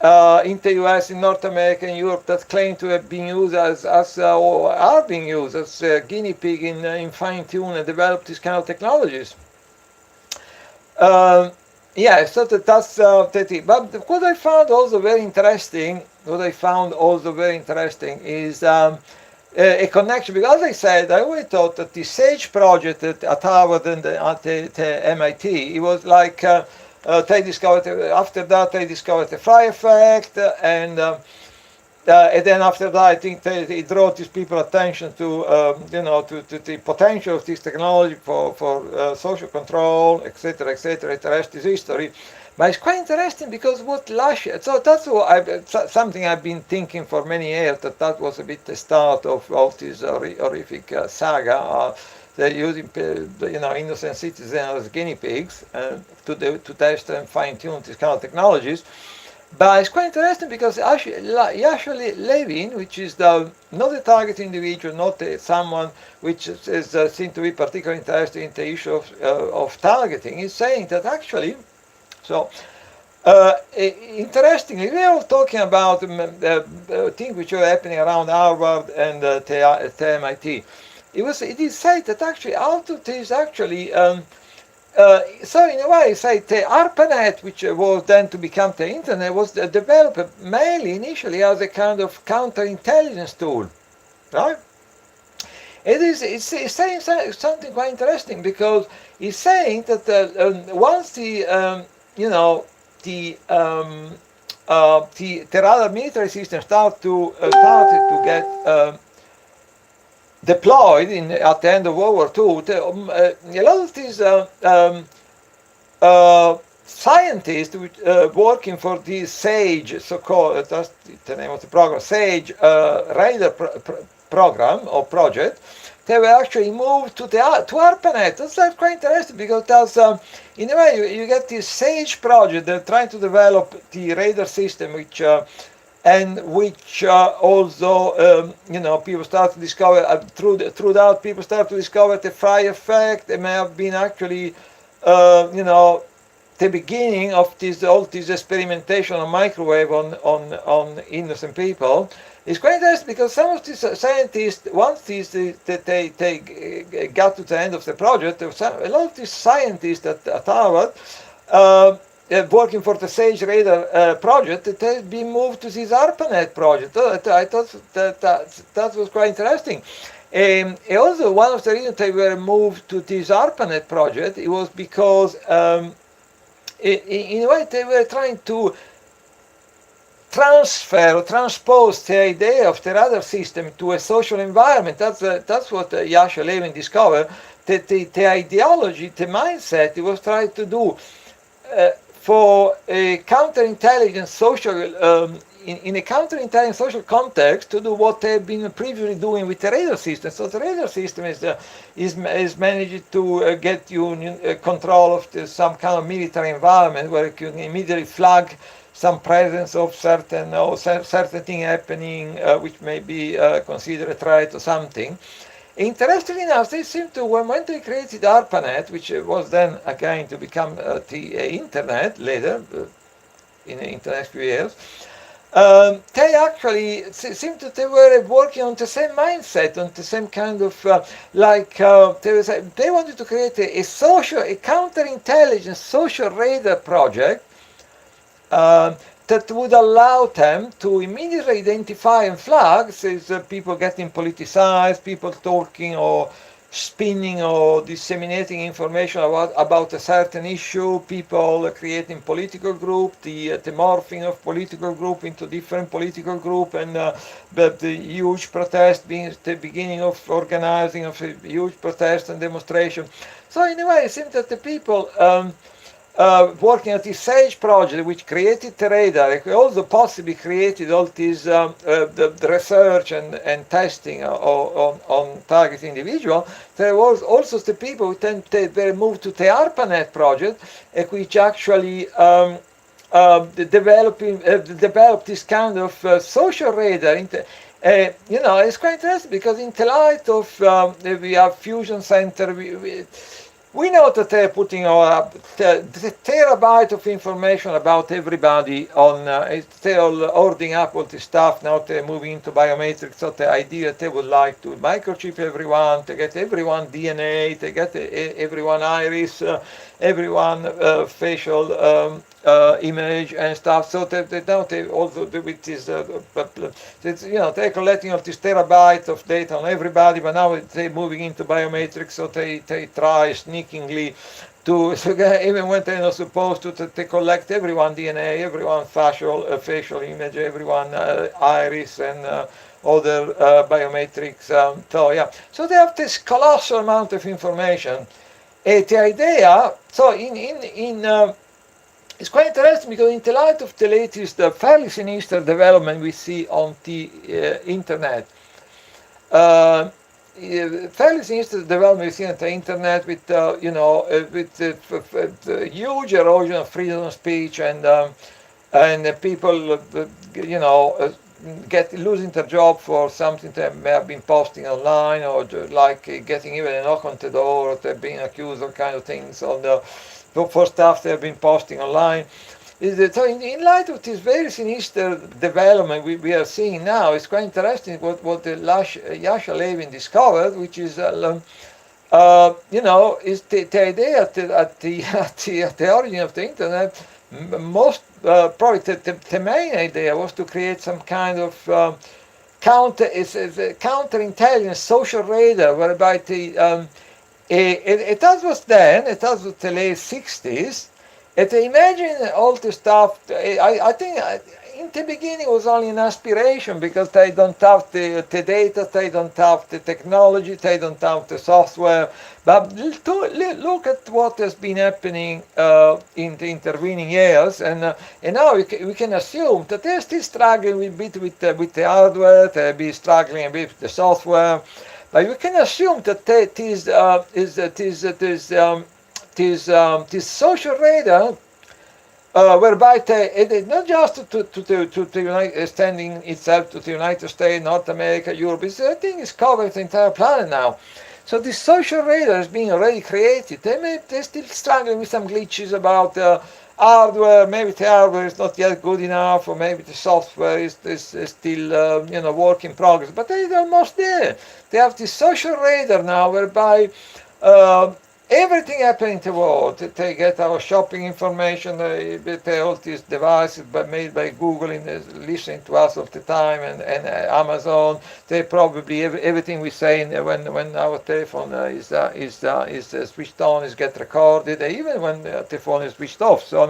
in the US, in North America, in Europe, that claim to have been used or are being used as guinea pig in fine-tune and develop these kind of technologies. So that's the. But what I found also very interesting is a connection, because as I said, I always thought that the SAGE project at Harvard and at MIT, it was like they discovered, after that they discovered the fry effect, and then after that I think it drew these people's attention to to the potential of this technology for social control, etc., etc. The rest is history. But it's quite interesting because so that's something I've been thinking for many years, that was a bit the start of this horrific saga. They're using innocent citizens as guinea pigs to test and fine-tune these kind of technologies. But it's quite interesting because Yasha Levin, which is not a target individual, not someone which is seen to be particularly interested in the issue of targeting, is saying that actually. So, interestingly, we are talking about things which are happening around Harvard and the MIT. It is said that actually out of this actually, so in a way, say the ARPANET, which was then to become the internet, was developed mainly initially as a kind of counterintelligence tool, right? It's saying something quite interesting, because it's saying that once the other military systems started to get deployed at the end of World War II, a lot of these scientists working for the SAGE, so-called, that's the name of the program, SAGE radar program or project, they were actually moved to ARPANET. That's quite interesting, because that's in a way you get this SAGE project. They're trying to develop the radar system, which also people start to discover through that people start to discover the fry effect. They may have been actually the beginning of all this experimentation on microwave on innocent people. It's quite interesting because some of these scientists, once they got to the end of the project, a lot of these scientists at Harvard working for the SAGE radar project, they've been moved to this ARPANET project. I thought that was quite interesting. And also, one of the reasons they were moved to this ARPANET project, it was because in a way they were trying to transpose the idea of the radar system to a social environment. That's what Yasha Levin discovered. The ideology, the mindset, he was trying to do for a counterintelligence social, in a counterintelligence social context, to do what they've been previously doing with the radar system. So the radar system is managed to get you control of some kind of military environment where you can immediately flag some presence of certain thing happening which may be considered a threat or something. Interestingly enough, they seem to, when they created ARPANET, which was then again to become the internet later, in the next few years, they actually seemed that they were working on the same mindset, on the same kind of they wanted to create a counterintelligence social radar project that would allow them to immediately identify and flag people getting politicized, people talking or spinning or disseminating information about a certain issue, people creating political group, the morphing of political group into different political group, and the huge protest being the beginning of organizing of a huge protest and demonstration. So in a way, it seems that the people working at this SAGE project, which created the radar, it also possibly created all this the research and testing on target individual. There was also the people who they moved to the ARPANET project, which actually developed this kind of social radar. It's quite interesting because in the light of we have fusion center, we know that they're putting the terabyte of information about everybody on, they're all hoarding up all this stuff. Now they're moving into biometrics. So the idea they would like to microchip everyone, to get everyone DNA, to get everyone iris, everyone facial image and stuff. So they also do with this, they're collecting all this terabyte of data on everybody, but now they're moving into biometrics, so they try sneakingly to, even when they're not supposed to, they collect everyone DNA, everyone facial image, everyone iris and other biometrics. So they have this colossal amount of information. The idea, so it's quite interesting because in the light of the latest fairly sinister development we see on the internet, fairly sinister development we see on the internet with with huge erosion of freedom of speech and people losing their job for something they may have been posting online, or like getting even a knock on the door, or they're being accused of kind of things for stuff they've been posting online. So in light of this very sinister development we are seeing now, it's quite interesting what Yasha Levin discovered, which is is the idea at the origin of the internet. Most probably the main idea was to create some kind of counterintelligence social radar, whereby it was the late 60s. Imagine all the stuff. I think in the beginning it was only an aspiration because they don't have the data, they don't have the technology, they don't have the software. But look at what has been happening in the intervening years, and now we can assume that they're still struggling a bit with the hardware, they'll be struggling a bit with the software. But we can assume that this social radar, whereby it not just to extending itself to the United States, North America, Europe, I think it's covering the entire planet now. So this social radar is being already created. They're still struggling with some glitches about hardware. Maybe the hardware is not yet good enough, or maybe the software is still work in progress. But they're almost there. They have this social radar now, whereby everything happening in the world. They get our shopping information. They all these devices made by Google and listening to us all the time, and Amazon. They probably everything we say when our telephone is switched on is get recorded, even when the phone is switched off. So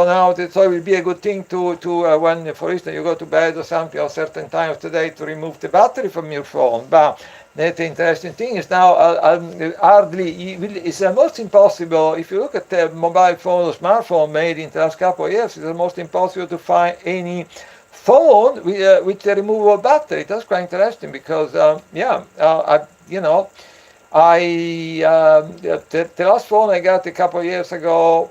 now it will be a good thing to when, for instance, you go to bed or something, or a certain time of the day, to remove the battery from your phone. But the interesting thing is now it's almost impossible. If you look at the mobile phone or smartphone made in the last couple of years, it's almost impossible to find any phone with a removable battery. That's quite interesting because the last phone I got a couple of years ago,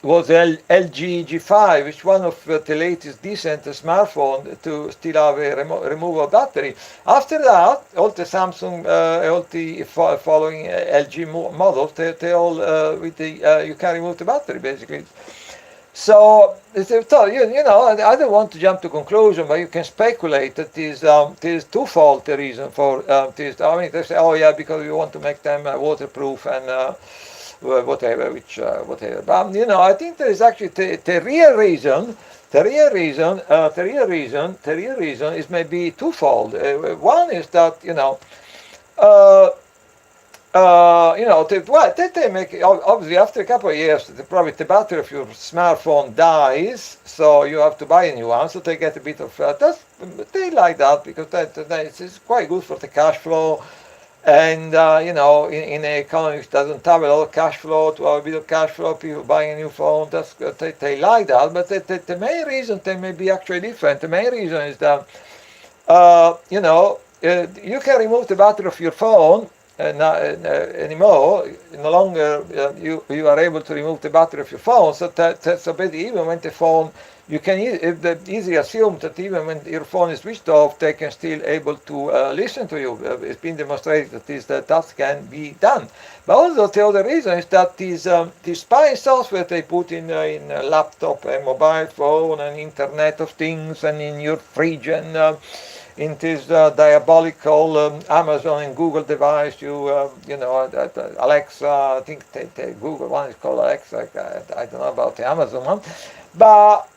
was LG G5, which one of the latest decent smartphone to still have a removable battery. After that, all the Samsung, all the following LG models, they all with the you can remove the battery basically. So I don't want to jump to conclusion, but you can speculate that there's twofold the reason for this. I mean, they say, oh yeah, because we want to make them waterproof and whatever, whatever. But I think there is actually the real reason. The real reason is maybe twofold. One is that uh, they make obviously after a couple of years, probably the battery of your smartphone dies, so you have to buy a new one. So they get a bit of they like that because it's quite good for the cash flow. And in an economy which doesn't have a lot of cash flow, to have a bit of cash flow, people buying a new phone, they like that. But the main reason they may be actually different. The main reason is that you can remove the battery of your phone anymore. No longer you are able to remove the battery of your phone. So basically, even when the phone, you can easily assume that even when your phone is switched off, they can still able to listen to you. It's been demonstrated that can be done. But also the other reason is that this spy software they put in a laptop, a mobile phone, and Internet of Things, and in your fridge, and in this diabolical Amazon and Google device, Alexa, I think the Google one is called Alexa. I don't know about the Amazon one, but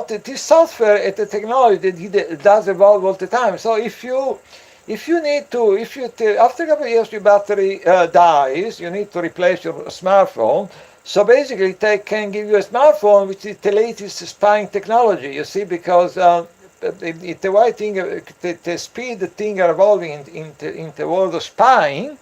this software, the technology does evolve all the time. So if you after a couple of years your battery dies, you need to replace your smartphone. So basically, they can give you a smartphone which is the latest spying technology. You see, because the way the speed that things are evolving in the world of spying,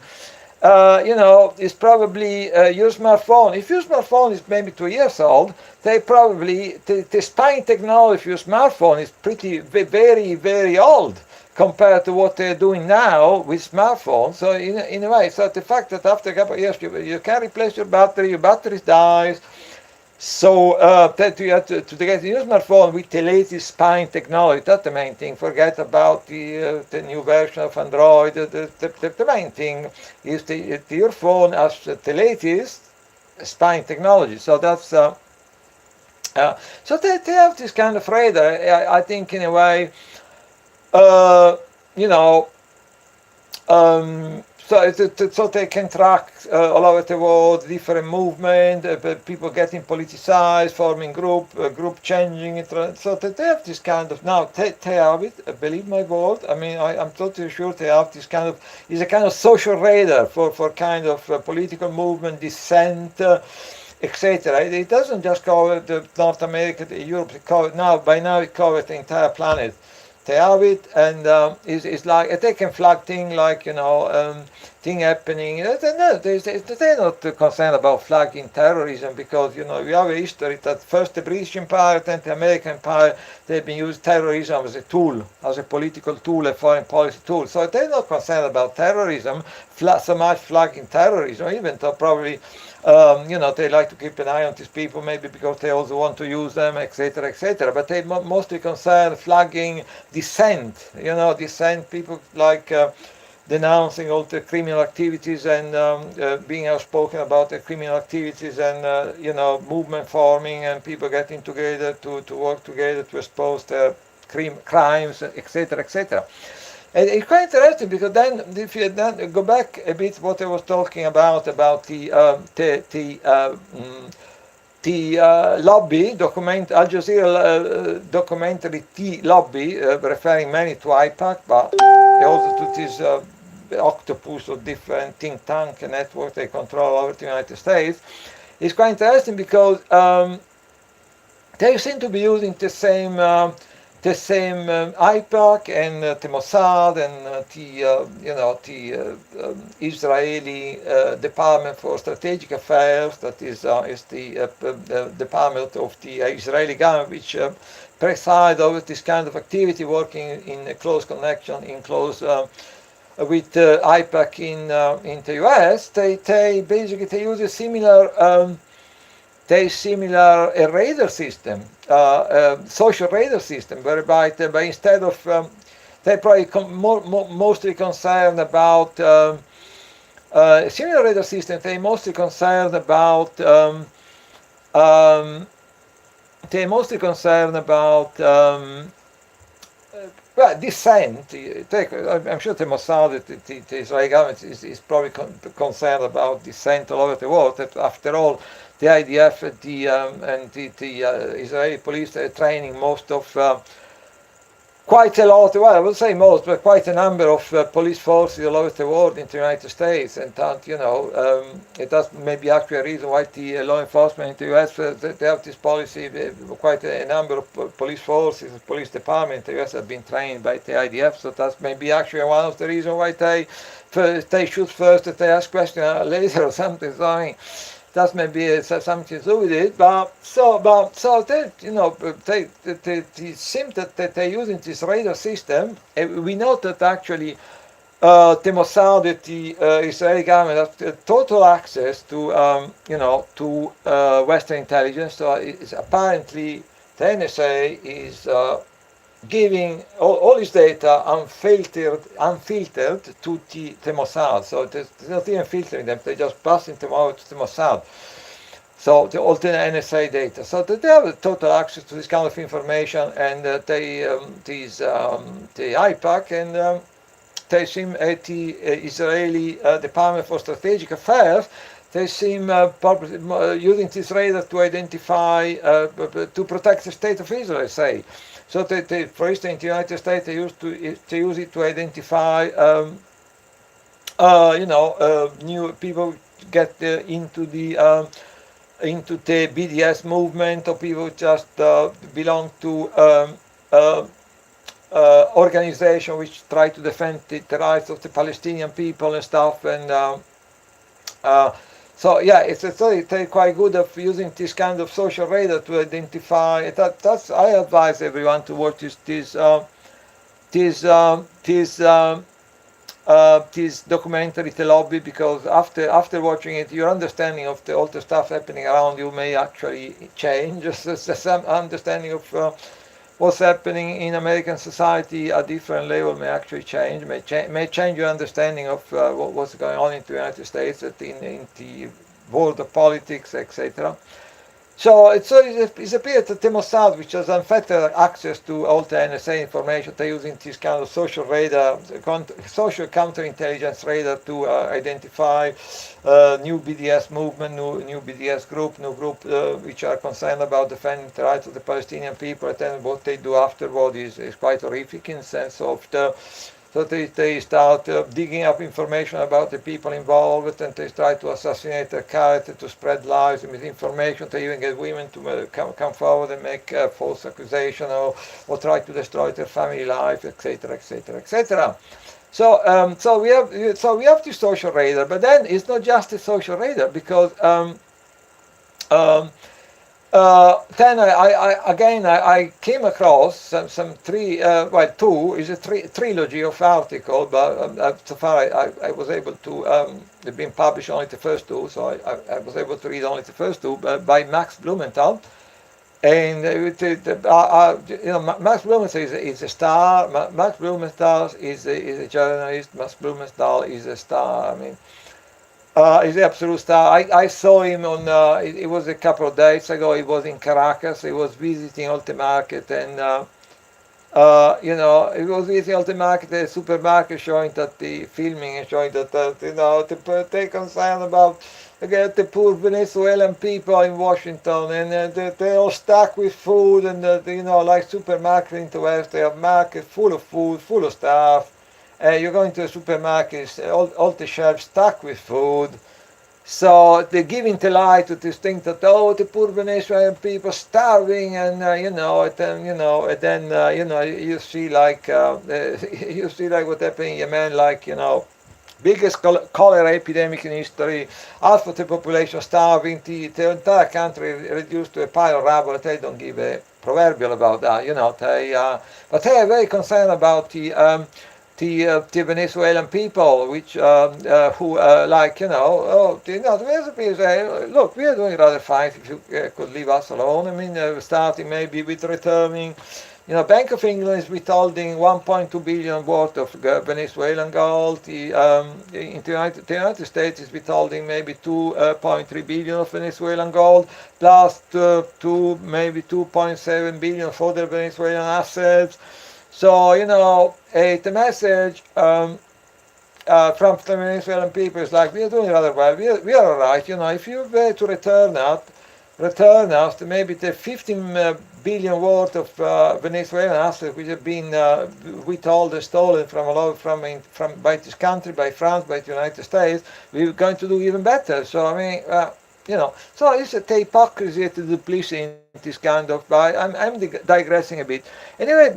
is probably your smartphone. If your smartphone is maybe 2 years old, they probably the spying technology of your smartphone is pretty very, very old compared to what they're doing now with smartphones. So in a way, so the fact that after a couple of years you can replace your battery dies. So that you have to get a new smartphone with the latest spying technology. That's the main thing. Forget about the new version of Android. The main thing is your phone has the latest spying technology. So that's so they have this kind of radar. I think in a way, so they can track all over the world different movement, people getting politicized, forming group changing. So they have this kind of, now they have it, believe my word. I mean, I'm totally sure they have this kind of, is a kind of social radar for kind of political movement, dissent, etc. It doesn't just cover the North America, Europe. By now it covers the entire planet. They have it, and it's like they can flag things like thing happening. They're not concerned about flagging terrorism because we have a history that first the British Empire, then the American Empire, they've been used terrorism as a tool, as a political tool, a foreign policy tool. So they're not concerned about terrorism, so much flagging terrorism, even though probably. They like to keep an eye on these people, maybe because they also want to use them, etc., etc. But they mostly concern flagging dissent. Dissent, people like denouncing all the criminal activities and being outspoken about the criminal activities and movement forming and people getting together to work together to expose their crimes, etc., etc. And it's quite interesting because then, if you then go back a bit, what I was talking about the lobby Al Jazeera documentary lobby, referring mainly to IPAC, but also to this octopus of different think tank network they control over the United States. It's quite interesting because they seem to be using the same IPAC and the Mossad and the Israeli Department for Strategic Affairs, that is the department of the Israeli government, which preside over this kind of activity, working in a close connection, in close with IPAC in the US. They basically use a similar they similar a radar system, social radar system, whereby instead of they probably mostly concerned about similar radar system. They mostly concerned about they mostly concerned about well, dissent. I'm sure the Mossad, the Israeli government, is probably concerned about dissent all over the world. That after all, the IDF and the Israeli police are training most of quite a lot, well, I would say most, but quite a number of police forces all over the world in the United States, and that, that's maybe actually a reason why the law enforcement in the US, they have this policy. Quite a number of police forces, police department in the US have been trained by the IDF, so that's maybe actually one of the reasons why they shoot first, that they ask questions later or something. So I mean, that's maybe something to do with it, but they, it seems that they're using this radar system. We know that actually the Mossad, the Israeli government, has total access to to Western intelligence. So it's apparently the NSA is giving all his data unfiltered to the Mossad. So they're not even filtering them; they just passing them out to the Mossad. So all the NSA data. So they have total access to this kind of information, and the IPAC and they seem at the Israeli Department for Strategic Affairs. They seem using this radar to identify, to protect the state of Israel, say. So for instance, in the United States, they use it to identify, new people get into the BDS movement, or people just belong to organization which try to defend the rights of the Palestinian people and stuff, and so yeah, it's quite good of using this kind of social radar to identify. That's I advise everyone to watch this documentary, The Lobby, because after watching it, your understanding of all the stuff happening around you may actually change. Just some understanding of what's happening in American society at different level may actually change, may change your understanding of what's going on in the United States, in the world of politics, etc. So it's appeared that the Mossad, which has unfettered access to all the NSA information, they're using this kind of social radar, social counterintelligence radar to identify new BDS movement, new BDS group, which are concerned about defending the rights of the Palestinian people. And then what they do afterward is quite horrific in the sense of so they start digging up information about the people involved, and they try to assassinate their character, to spread lies and misinformation. They even get women to come forward and make false accusation, or try to destroy their family life, etc., etc., etc. So we have this social radar, but then it's not just a social radar, because then I came across some two is a trilogy of articles, but so far I was able to, they've been published only the first two, so I was able to read only the first two, by Max Blumenthal. And Max Blumenthal is a star. Max Blumenthal is a journalist. Max Blumenthal is a star. I mean, he's the absolute star. I saw him on, it was a couple of days ago. He was in Caracas. He was visiting Alta Market, and he was visiting Alta Market, the supermarket, showing that the filming and showing that they're concerned about the poor Venezuelan people in Washington, and they're all stuck with food, and like supermarket in the West, they have market full of food, full of stuff. You're going to a supermarket, all the shelves stuck with food. So they're giving the lie to this thing that, the poor Venezuelan people starving, and you see like what happened in Yemen, like biggest cholera epidemic in history, half of the population starving, the entire country reduced to a pile of rubble. They don't give a proverbial about that, but they are very concerned about the the Venezuelan people, which who like the recipes say, look, we are doing rather fine if you could leave us alone. I mean, starting maybe with returning. Bank of England is withholding 1.2 billion worth of Venezuelan gold. The United States is withholding maybe 2.3 billion of Venezuelan gold, plus maybe 2.7 billion for the Venezuelan assets. So, the message from the Venezuelan people is like, we are doing rather well, we are all right. If you were to return us to maybe the 15 billion worth of Venezuelan assets which have been withheld and stolen from by this country, by France, by the United States, we're going to do even better. So, I mean, so it's a hypocrisy to duplicity in this kind of, I'm digressing a bit. Anyway,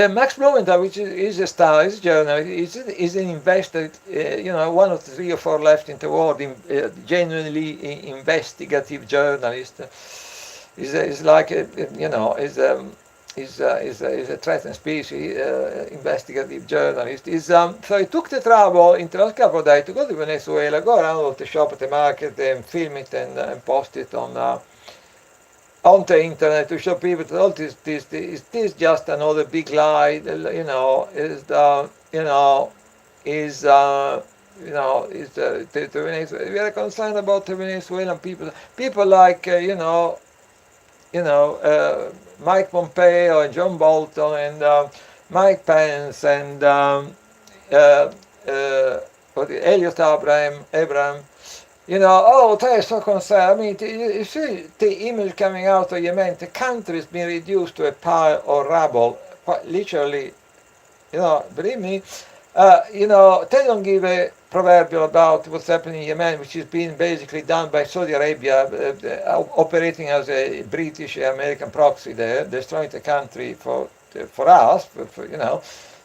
Max Blumenthal, which is a star, is a journalist, is an investor, one of the 3 or 4 left in the world, genuinely investigative journalist. Is like a threatened species, investigative journalist. So he took the trouble in the last couple of days to go to Venezuela, go around all the shop at the market and film it and post it on the internet to show people that all this is just another big lie. We are concerned about the Venezuelan people. People like Mike Pompeo and John Bolton and Mike Pence and Elliot Abraham. They are so concerned. I mean, you see the image coming out of Yemen, the country has been reduced to a pile of rubble, quite literally. Believe me, they don't give a proverbial about what's happening in Yemen, which is being basically done by Saudi Arabia, operating as a British-American proxy there, destroying the country for us,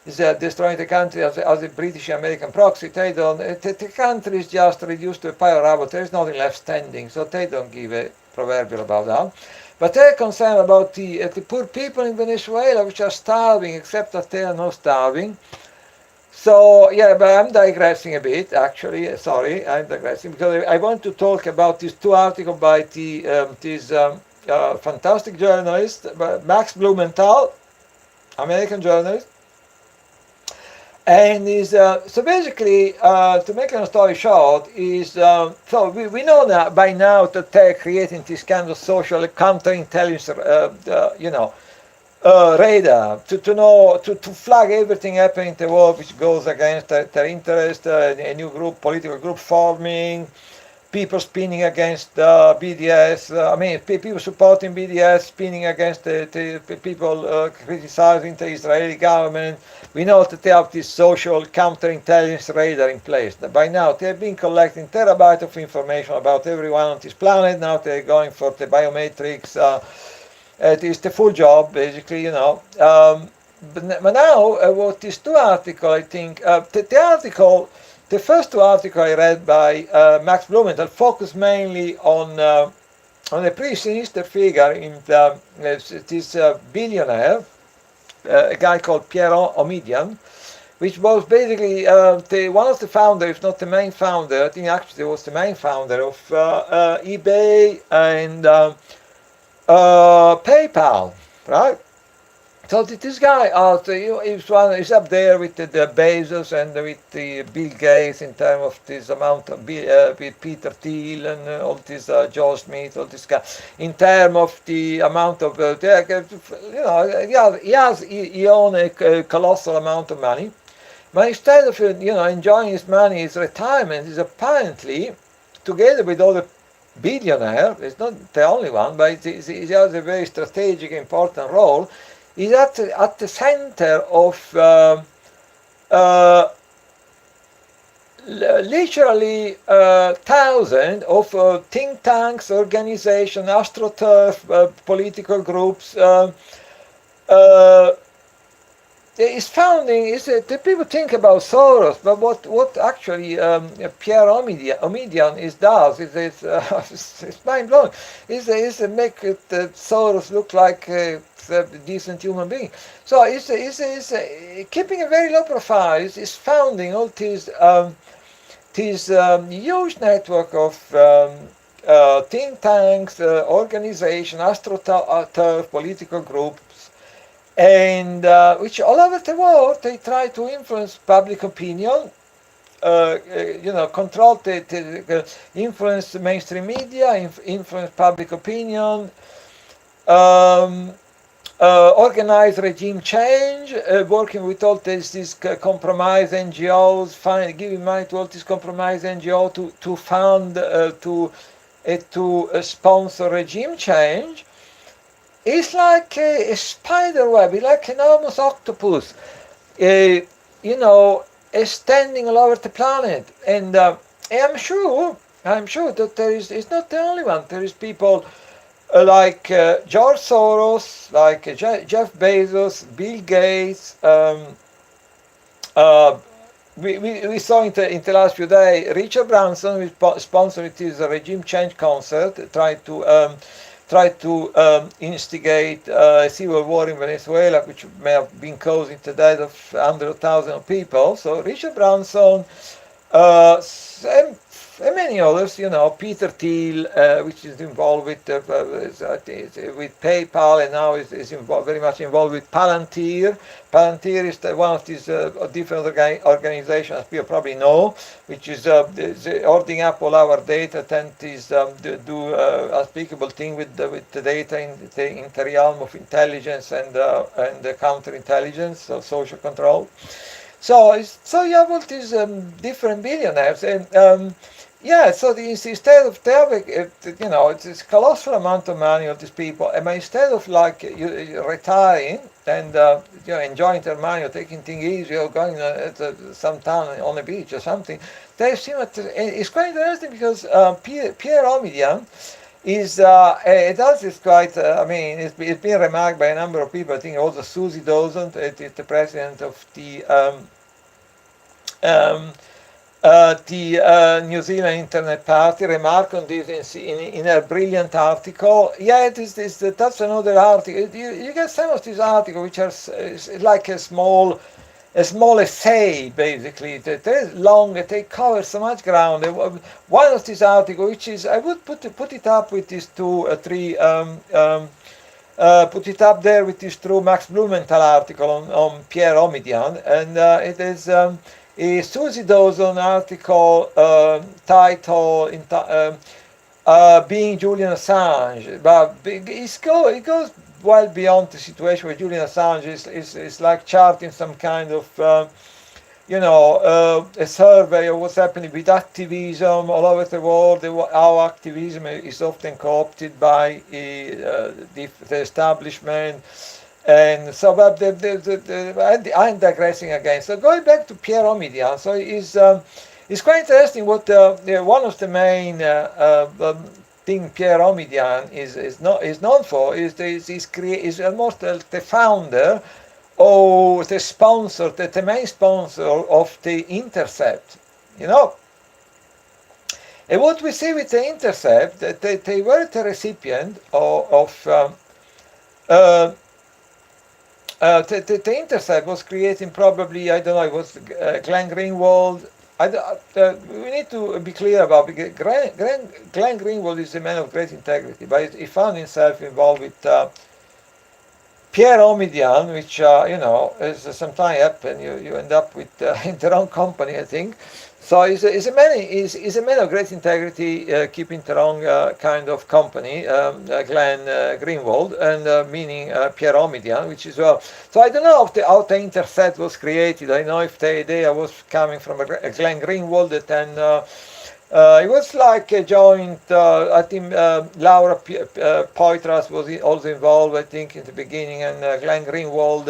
is destroying the country as a British-American proxy. The country is just reduced to a pile of rubble. There is nothing left standing, so they don't give a proverbial about that. But they're concerned about the poor people in Venezuela, which are starving, except that they are not starving. So, yeah, but I'm digressing a bit, actually. Sorry, I'm digressing, because I want to talk about these 2 articles by this fantastic journalist, Max Blumenthal, American journalist. And so basically, to make a long story short, so we know that by now that they're creating this kind of social counterintelligence, radar to flag everything happening in the world which goes against their interest, a new political group forming, people spinning against BDS. People supporting BDS spinning against the people criticizing the Israeli government. We know that they have this social counterintelligence radar in place. By now, they've been collecting terabytes of information about everyone on this planet. Now they're going for the biometrics. It is the full job, basically, But now, what these 2 articles, I think, the first 2 articles I read by Max Blumenthal focus mainly on a pretty sinister figure in this billionaire, a guy called Piero Omidian, which was basically one of the founders, if not the main founder. I think actually was the main founder of eBay and PayPal, right? So this guy, is up there with the Bezos and with the Bill Gates in terms of this amount of with Peter Thiel and all this Joe Smith, all this guy, in terms of the amount of he owns a colossal amount of money, but instead of enjoying his money, his retirement is apparently, together with other billionaires, it's not the only one, but he has a very strategic, important role. Is at the center of literally thousands of think tanks, organizations, AstroTurf, political groups, his founding is the people think about Soros, but what actually Pierre Omidyar does it's mind blowing. Is make Soros look like a decent human being. So is keeping a very low profile. Is founding all this huge network of think tanks, organization, astroturf, political groups, and which all over the world they try to influence public opinion, control influence the mainstream media, influence public opinion, organize regime change, working with all these compromised NGOs, giving money to all these compromised NGOs to fund, to sponsor regime change. It's like a spider web, it's like an enormous octopus, extending all over the planet. And I'm sure that it's not the only one. There is people like George Soros, like Jeff Bezos, Bill Gates. We saw in the last few days Richard Branson, who sponsored his regime change concert, tried to instigate a civil war in Venezuela, which may have been causing the death of 100,000 people. So Richard Branson and many others, Peter Thiel, which is involved with PayPal, and now is very much involved with Palantir. Palantir is one of these different organizations, as people probably know, which is hoarding up all our data and is do unspeakable thing with the data in the realm of intelligence and counterintelligence, so social control. So you have all these different billionaires, and so instead of it's a colossal amount of money of these people, and instead of retiring and enjoying their money or taking things easy or going to some town on the beach or something, they seem it's quite interesting because Pierre Omidyar is it's quite it's been remarked by a number of people. I think also Susie Dawson, the president of the New Zealand Internet Party, remarked on this in a brilliant article. Yeah, that's another article. You get some of these articles which are like a small essay, basically. They're long, they cover so much ground. One of these articles, which is, I would put it up with these three, put it up there with this true Max Blumenthal article on Pierre Omidyar, and it is a Susie Dawson article titled Being Julian Assange, but it goes well beyond the situation where Julian Assange is like charting some kind of a survey of what's happening with activism all over the world. How activism is often co-opted by the establishment. And so, but I'm digressing again. So going back to Pierre Omidyar, so it's quite interesting what one of the main thing Pierre Omidyar is known for is almost the founder or the sponsor, the main sponsor of the Intercept. And what we see with the Intercept, they were the recipient of the Intercept was creating probably, I don't know, it was Glenn Greenwald. We need to be clear about, because Glenn Greenwald is a man of great integrity, but he found himself involved with Pierre Omidyar, which as sometimes happen, you end up with in the wrong company, I think. So he's a man of great integrity, keeping the wrong kind of company, Glenn Greenwald, and meaning Pierre Omidyar, which is well. So I don't know how the Intercept was created. I know if the idea was coming from Glenn Greenwald, that then it was like a joint. I think Laura Poitras was also involved, I think, in the beginning, and Glenn Greenwald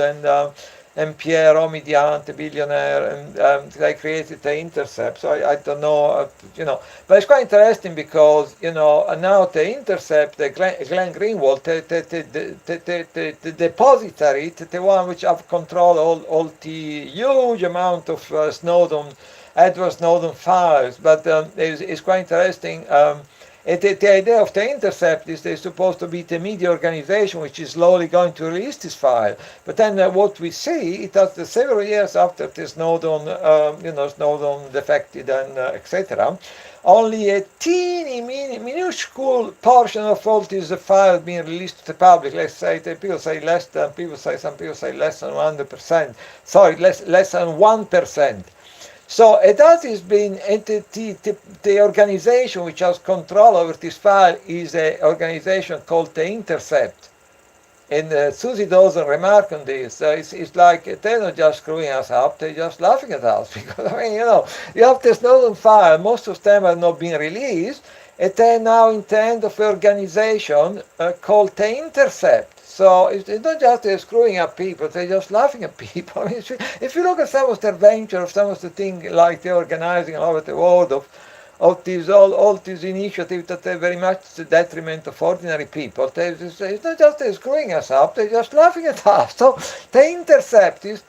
and Pierre Omidyar, the billionaire, and they created the Intercept. So I don't know, but it's quite interesting because now the Intercept, the Glenn Greenwald, the depository, the one which have control all the huge amount of Edward Snowden files. But it's quite interesting. The idea of the Intercept is they're supposed to be the media organization which is slowly going to release this file. But then what we see, it has several years after the Snowden, Snowden defected and etc. Only a teeny, minuscule portion of all these files being released to the public. Let's say people say less than, some people say less than 100%. Sorry, less than 1%. So that has been the organization which has control over this file is an organization called the Intercept. And Susie Dawson remarked on this. It's like they're not just screwing us up, they're just laughing at us. Because, you have the Snowden file, most of them have not been released, and they're now in the hand of an organization called the Intercept. So it's not just they're screwing up people, they're just laughing at people. If you look at some of their ventures, some of the things like they're organizing all over the world of these all these initiatives that are very much to the detriment of ordinary people. It's not just they're screwing us up; they're just laughing at us. So the Intercept is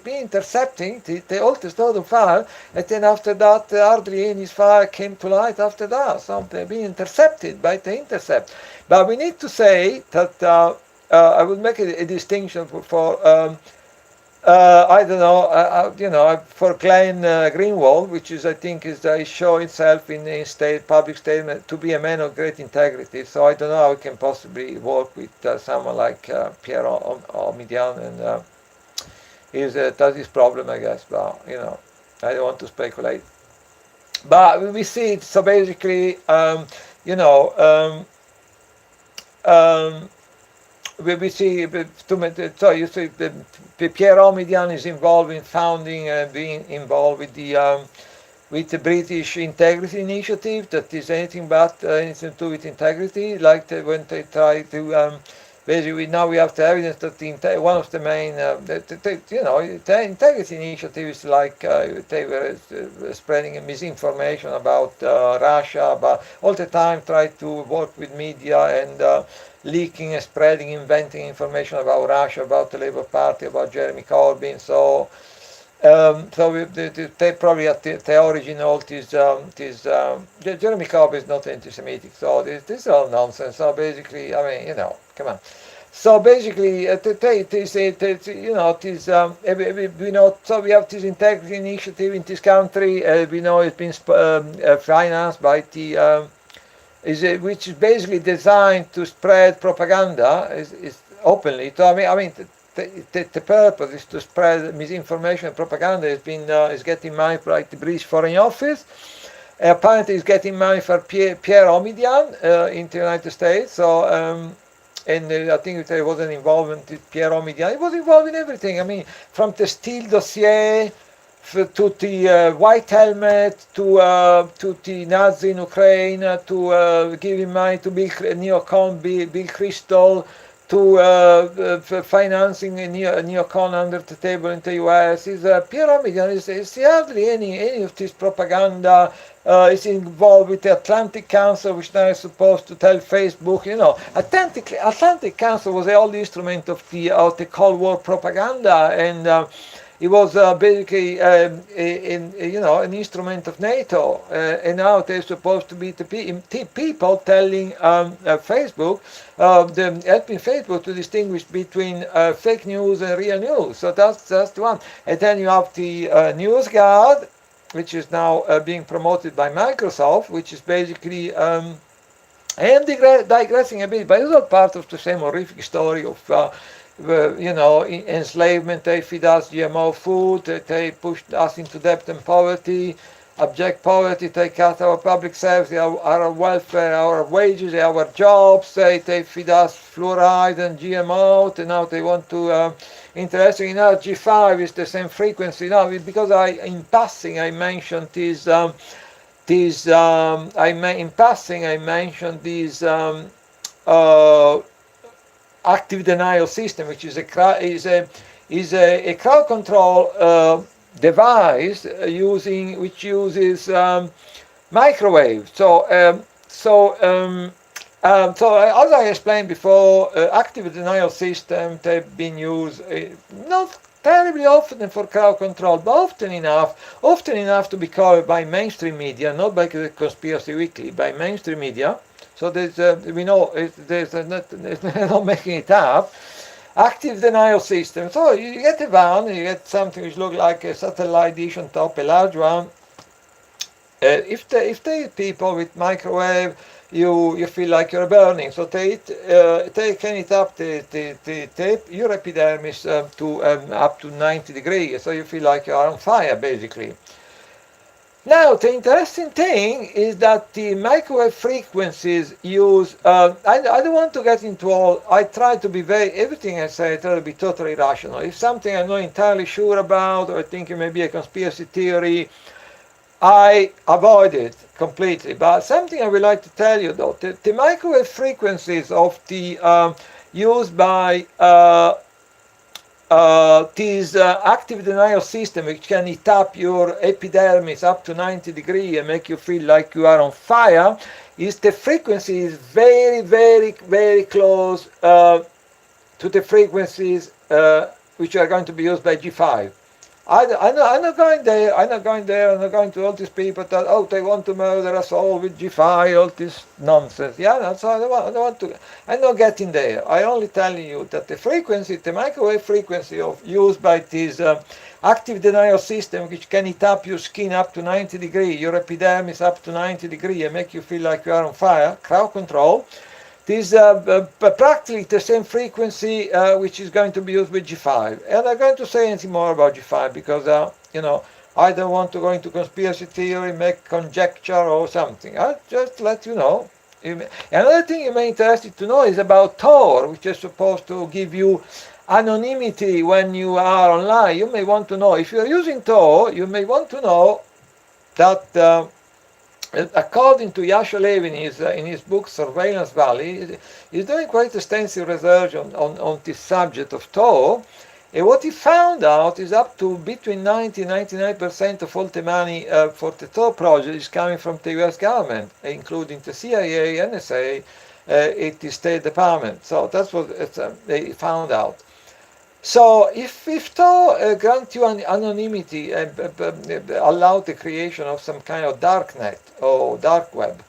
being intercepting the oldest Snowden file, and then after that, hardly any file came to light after that. So they're being intercepted by the Intercept. But we need to say that I would make a distinction for. I don't know, for Glenn Greenwald, which is, I think, show itself in public statement to be a man of great integrity. So I don't know how we can possibly work with someone like Pierre Omidyar, and that's his problem, I guess. But I don't want to speculate. But we see it. So basically, we see, so you see, Pierre Omidyar is involved in founding and being involved with the British Integrity Initiative. That is anything but anything to do with integrity. Like when they try to basically, now we have the evidence that one of the main, the Integrity Initiative is like they were spreading misinformation about Russia, but all the time try to work with media and leaking and spreading, inventing information about Russia, about the Labour Party, about Jeremy Corbyn. So they probably at the origin of this. Jeremy Corbyn is not anti-Semitic, so this is all nonsense. So basically, come on. So basically, so we have this integrity initiative in this country. We know it's been financed by the. Which is basically designed to spread propaganda is openly. So the purpose is to spread misinformation and propaganda. Is getting money for the British Foreign Office. Apparently, is getting money for Pierre Omidyar in the United States. So I think there was an involvement with Pierre Omidyar. He was involved in everything. From the Steele dossier to the white helmet, to the Nazi in Ukraine, to giving money to neocon Bill Kristol, to financing a neocon under the table in the US. Pierre Omidyar is hardly any of this propaganda. Is involved with the Atlantic Council, which now is supposed to tell Facebook. Atlantic Council was the old instrument of the Cold War propaganda, and it was basically an instrument of NATO, and now they're supposed to be the people telling Facebook, helping Facebook to distinguish between fake news and real news. So that's the one. And then you have the NewsGuard, which is now being promoted by Microsoft, which is basically. I am digressing a bit, but it's all part of the same horrific story of. Enslavement. They feed us GMO food, they push us into debt and poverty, abject poverty, they cut our public service, our welfare, our wages, our jobs, they feed us fluoride and GMO, and now they want to, interesting enough, G5 is the same frequency, because in passing I mentioned these, active denial system, which is a crowd control device which uses microwave. So as I explained before, active denial systems have been used not terribly often for crowd control, but often enough to be covered by mainstream media, not by the Conspiracy Weekly, by mainstream media. So we know there's not making it up. Active denial system. So you get a van, you get something which looks like a satellite dish on top, a large one. If they people with microwave, you feel like you're burning. So they can heat up your epidermis to up to 90 degrees. So you feel like you are on fire, basically. Now, the interesting thing is that the microwave frequencies use, I don't want to get into all, I try to be everything I say, I try to be totally rational. If something I'm not entirely sure about, or I think it may be a conspiracy theory, I avoid it completely. But something I would like to tell you, though, the microwave frequencies of the used by this active denial system, which can heat up your epidermis up to 90 degrees and make you feel like you are on fire, is the frequency is very, very, very close to the frequencies which are going to be used by G5. I'm not going there. I'm not going to all these people that they want to murder us all with G5, all this nonsense. Yeah, that's all I don't want to. I'm not getting there. I'm only telling you that the frequency, the microwave frequency used by this active denial system, which can heat up your skin up to 90 degrees, your epidermis up to 90 degrees, and make you feel like you are on fire, crowd control. This is practically the same frequency which is going to be used with G5. And I'm not going to say anything more about G5 because, I don't want to go into conspiracy theory, make conjecture or something. I'll just let you know. Another thing you may be interested to know is about Tor, which is supposed to give you anonymity when you are online. You may want to know, if you're using Tor, you may want to know that according to Yasha Levin in his book Surveillance Valley, he's doing quite extensive research on this subject of Tor. And what he found out is up to between 90 and 99% of all the money for the Tor project is coming from the US government, including the CIA, NSA, the State Department. So that's what they found out. So if Tor grants you anonymity and allow the creation of some kind of dark net or dark web,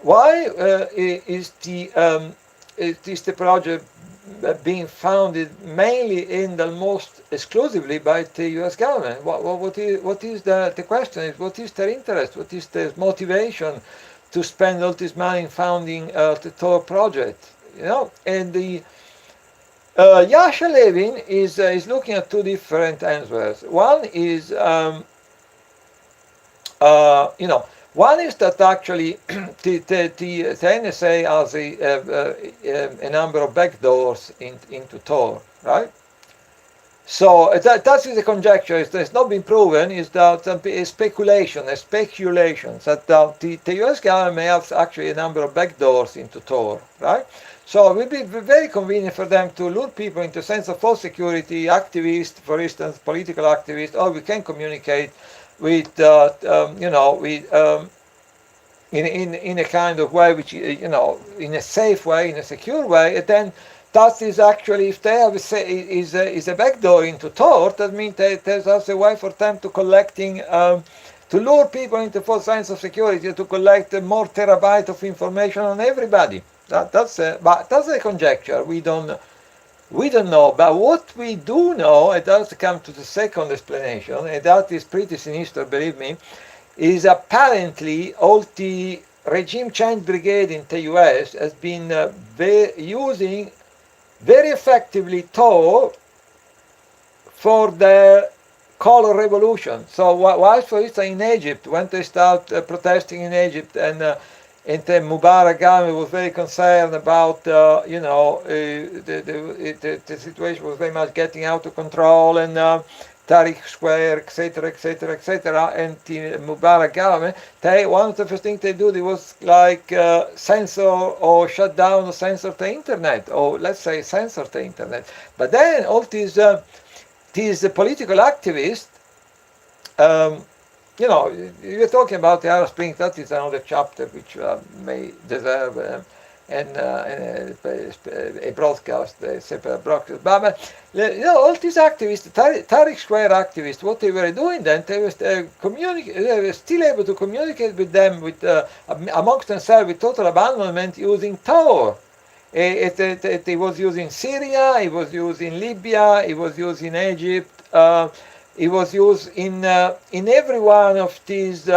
why is the project being founded mainly and almost exclusively by the U.S. government? What is the question is, what is their interest? What is their motivation to spend all this money in founding the Tor project? And the Yasha Levin is looking at two different answers. One is, one is that actually the NSA has a number of backdoors into Tor, right? So that is a conjecture. It's not been proven. Is that a speculation that the U.S. government may have actually a number of backdoors into Tor, right? So it would be very convenient for them to lure people into a sense of false security, activists, for instance, political activists, or we can communicate with, in a kind of way which, in a safe way, in a secure way, and then that is actually, if they have is a backdoor into Tor, that means there's also a way for them to collecting, to lure people into false sense of security, to collect more terabytes of information on everybody. That's a conjecture. We don't know. But what we do know, and that's come to the second explanation, and that is pretty sinister, believe me, is apparently all the regime change brigade in the US has been using very effectively Tor for their color revolution. So while, for instance, in Egypt, when they start protesting in Egypt, and the Mubarak government was very concerned about, the situation was very much getting out of control, and Tahrir Square, etc., etc., etc., and the Mubarak government, one of the first things they do, they was like censor or shut down or censor the internet, or let's say censor the internet. But then all these political activists, you're talking about the Arab Spring. That is another chapter which may deserve a broadcast, a separate broadcast. But all these activists, Tahrir Square activists, what they were doing then, they were they were still able to communicate with them, amongst themselves, with total abandonment, using Tor. It was used in Syria, it was used in Libya, it was used in Egypt, it was used in every one of these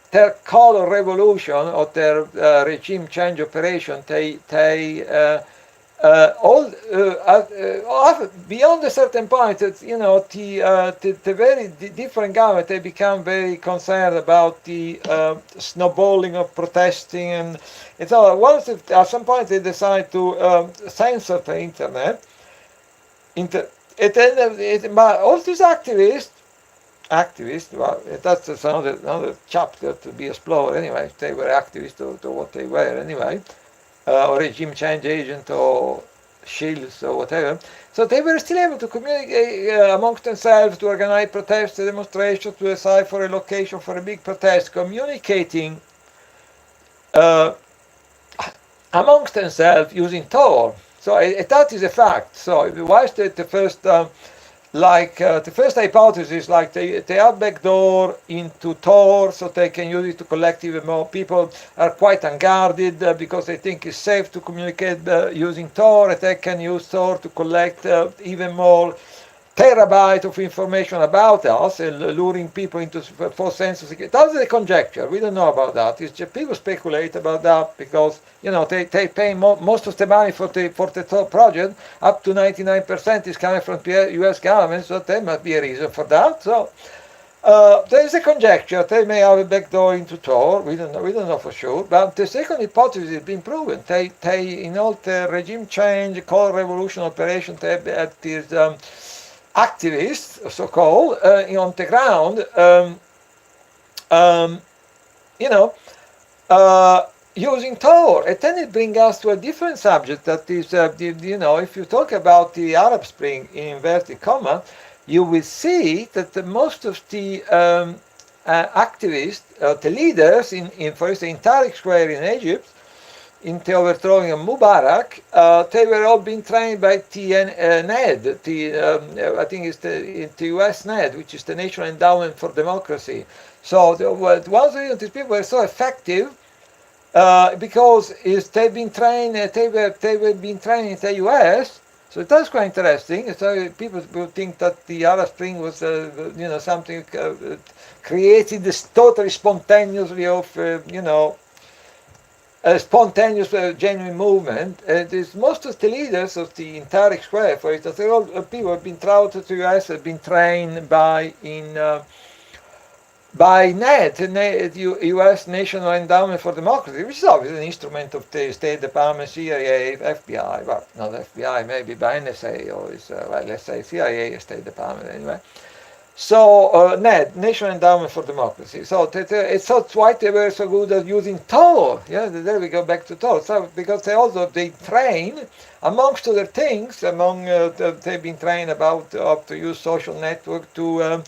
their color revolution or their regime change operation. Beyond a certain point, the very different government, they become very concerned about the snowballing of protesting, and so at some point they decide to censor the internet. But all these activists, well, that's another chapter to be explored anyway. They were activists to what they were anyway, or regime change agent or shields or whatever. So they were still able to communicate amongst themselves, to organize protests, demonstrations, to decide for a location for a big protest, communicating amongst themselves using Tor. So that is a fact. So why the first the first hypothesis, like they have backdoor into Tor, so they can use it to collect even more. People are quite unguarded because they think it's safe to communicate using Tor, and they can use Tor to collect even more terabyte of information about us, luring people into false sense of security. That's a conjecture. We don't know about that. It's just people speculate about that because they pay most of the money for the Tor project. Up to 99% is coming from the U.S. government, so there must be a reason for that. So there is a conjecture. They may have a backdoor into Tor. We don't know for sure. But the second hypothesis has been proven. They in all the regime change, color revolution operation, they had these activists, so-called, on the ground, using Tor. And then it brings us to a different subject, that is, if you talk about the Arab Spring in inverted comma, you will see that most of the activists, the leaders, for instance, in Tahrir Square in Egypt, in the overthrowing of Mubarak, they were all being trained by NED, I think it's the US NED, which is the National Endowment for Democracy. So one reason these people were so effective because they've been trained, they were being trained in the US. So that's quite interesting. So people will think that the Arab Spring was, something created this totally spontaneously of, a spontaneous, genuine movement. Most of the leaders of the Tahrir Square, for instance, all people have been traveled to the US, have been trained by NED, the U.S. National Endowment for Democracy, which is obviously an instrument of the State Department, CIA, FBI, well, not FBI, maybe by NSA, or let's say CIA, State Department anyway. So NED, National Endowment for Democracy. So it's why they were so good at using Tor. Yeah, there we go back to Tor. So because they train, amongst other things, they've been trained about to use social network to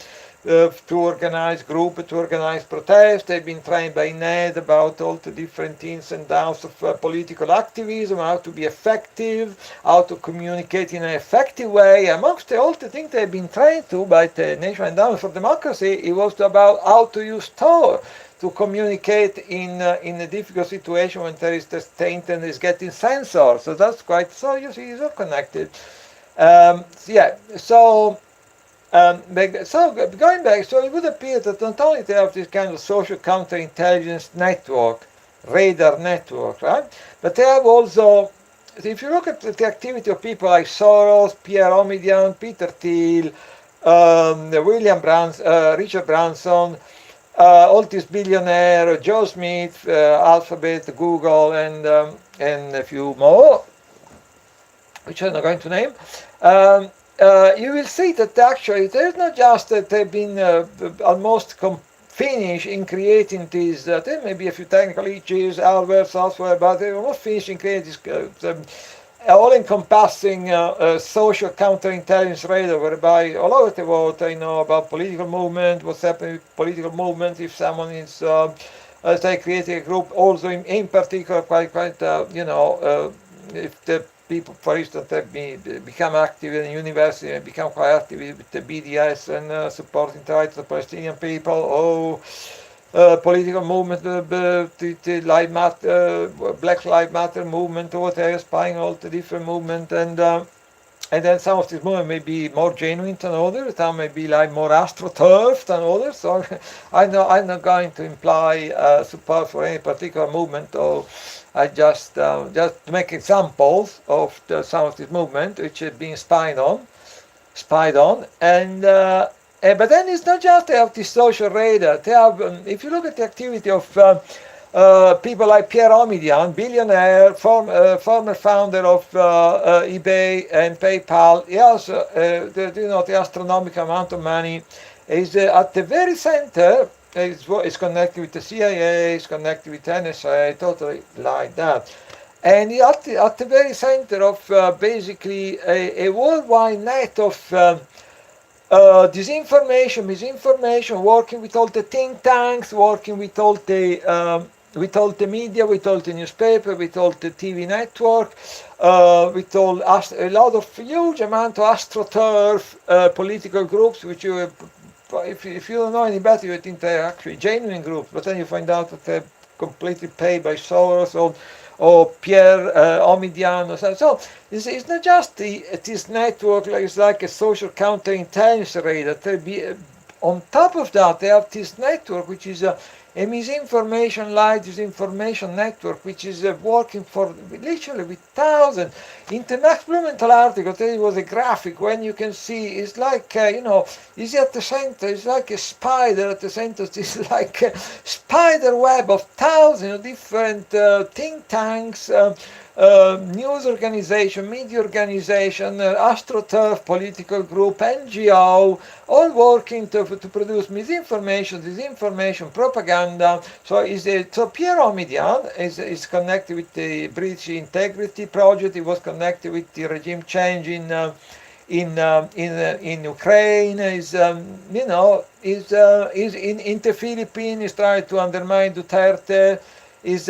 organize groups, to organize protests. They've been trained by NED about all the different ins and outs of political activism, how to be effective, how to communicate in an effective way. Amongst all the things they've been trained to by the National Endowment for Democracy, it was about how to use Tor to communicate in a difficult situation when the internet is getting censored. So that's quite, so you see, it's all connected. So going back, so it would appear that not only they have this kind of social counterintelligence network, radar network, right? But they have also, if you look at the activity of people like Soros, Pierre Omidyar, Peter Thiel, Richard Branson, all these billionaires, Joe Smith, Alphabet, Google, and a few more, which I'm not going to name. you will see that actually there's not just that they've been almost finished in creating these, there may be a few technical issues, hardware, software, but they're almost finished in creating this all-encompassing social counterintelligence radar, whereby all over the world they know about political movement, what's happening with political movement, if someone is, say, creating a group, also in particular, if the people, for instance, have become active in the university and become quite active with the BDS and supporting the rights of the Palestinian people, or political movement, the Black Lives Matter movement, or whatever, spying all the different movements, and then some of these movements may be more genuine than others, some may be like more astroturf than others. So I'm not going to imply support for any particular movement, or I just to make examples of some of these movements which are being spied on, but then it's not just they have this social radar. They have, if you look at the activity of people like Pierre Omidyar, billionaire, former founder of eBay and PayPal, he has the astronomical amount of money. Is at the very center. Is connected with the CIA, is connected with NSA, totally like that. And at the very center of basically a worldwide net of disinformation, misinformation, working with all the think tanks, working with all the media, with all the newspaper, with all the TV network, with a lot of huge amount of astroturf political groups, which you, if you don't know any better, you think they're actually genuine groups, but then you find out that they're completely paid by Soros or Pierre Omidyar or something. So it's not just this network, it's like a social counterintelligence radar. On top of that, they have this network, which is a misinformation light, disinformation network, which is working for literally with thousands. In the Max Blumenthal article, there was a graphic when you can see it's like, is at the center, it's like a spider at the center, it's like a spider web of thousands of different think tanks, news organization, media organization, astroturf political group, NGO, all working to produce misinformation, disinformation, propaganda. So Pierre Omidyar is connected with the British Integrity Project. He was connected with the regime change in Ukraine. Is in the Philippines. Is trying to undermine Duterte. Is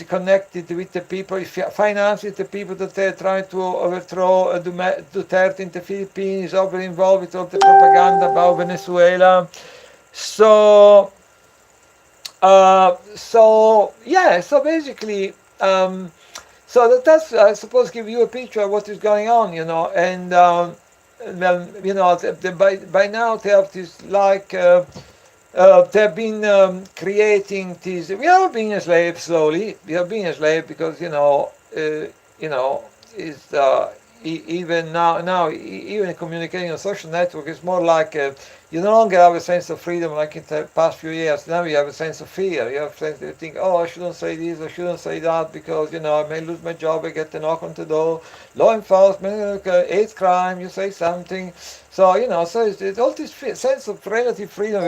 connected with the people, finances the people that they're trying to overthrow Duterte in the Philippines, is over involved with all the propaganda about Venezuela. So basically, so that's, I suppose, give you a picture of what is going on, and by now they have this they've been creating these. We are being enslaved slowly. We are being enslaved because is even now even communicating on social network is more like you no longer have a sense of freedom like in the past few years. Now you have a sense of fear. You have a sense to think, oh, I shouldn't say this, I shouldn't say that, because I may lose my job, I get a knock on the door, law enforcement, hate crime, you say something. So so it's all this sense of relative freedom.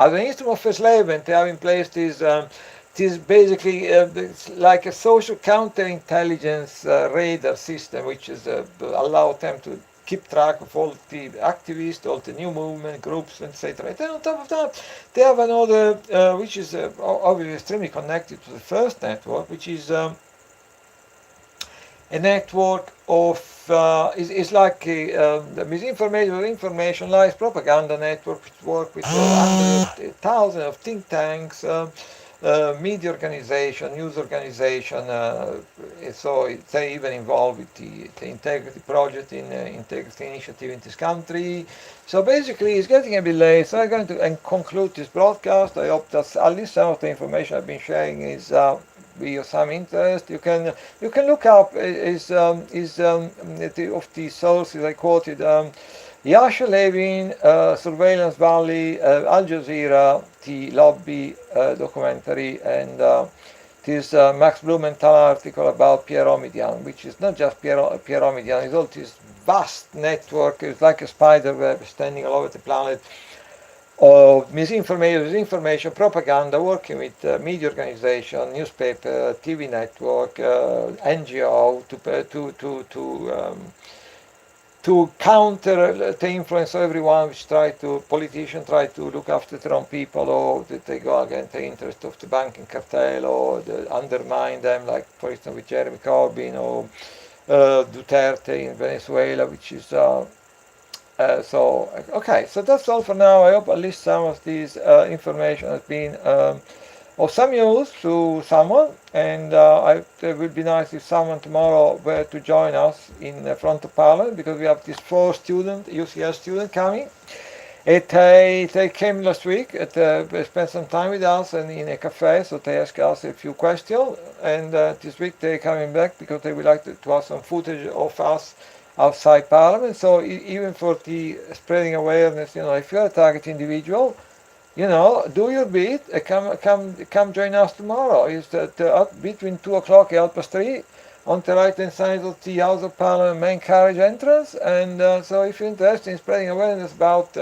As an instrument of enslavement, they have in place this basically like a social counterintelligence radar system, which is allow them to keep track of all the activists, all the new movement groups, etc. And then on top of that, they have another, which is obviously extremely connected to the first network, which is a network of is like the misinformation, information lies, propaganda network, which work with thousands of think tanks, media organization, news organization. So they even involved with the Integrity Project in Integrity Initiative in this country. So basically, it's getting a bit late. So I'm going to conclude this broadcast. I hope that at least some of the information I've been sharing is be of some interest. You can look up of the sources I quoted. Yasha Levin, Surveillance Valley, Al Jazeera, the Lobby documentary, and this Max Blumenthal article about Pierre Omidyar, which is not just Pierre Omidyar, it's all this vast network. It's like a spider web standing all over the planet of misinformation, propaganda, working with media organization, newspaper, TV network, NGO to counter the influence of everyone, which politicians try to look after their own people, or that they go against the interest of the banking cartel, or undermine them, like for instance with Jeremy Corbyn or Duterte in Venezuela, which is okay, so that's all for now. I hope at least some of this information has been of some use to someone, and it would be nice if someone tomorrow were to join us in front of Parliament, because we have these 4 UCL students coming. They came last week. They spent some time with us and in a cafe, so they asked us a few questions, and this week they're coming back because they would like to have some footage of us outside Parliament. So even for the spreading awareness, if you're a target individual, do your bit. Come join us tomorrow. It's between 2 o'clock and 3 on the right hand side of the House of Parliament main carriage entrance. And so if you're interested in spreading awareness about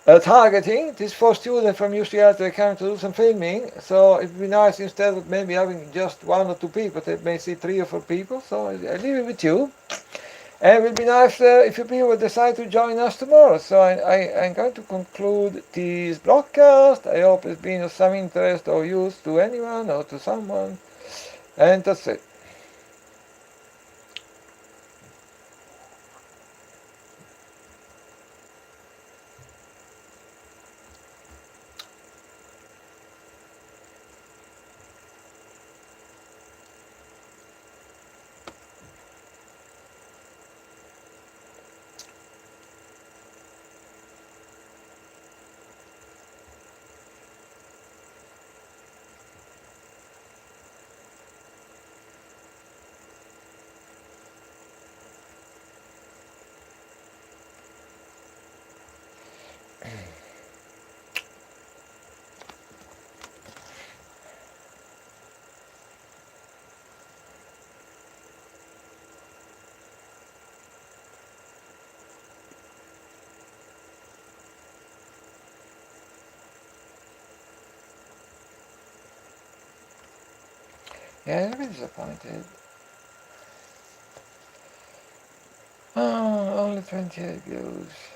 targeting, these 4 students from UCL, they came to do some filming. So it'd be nice, instead of maybe having just 1 or 2 people, they may see 3 or 4 people. So I leave it with you. And it will be nice if you people will decide to join us tomorrow. So I'm going to conclude this broadcast. I hope it's been of some interest or use to anyone or to someone. And that's it. Yeah, I'm a bit disappointed. Oh, only 28 views.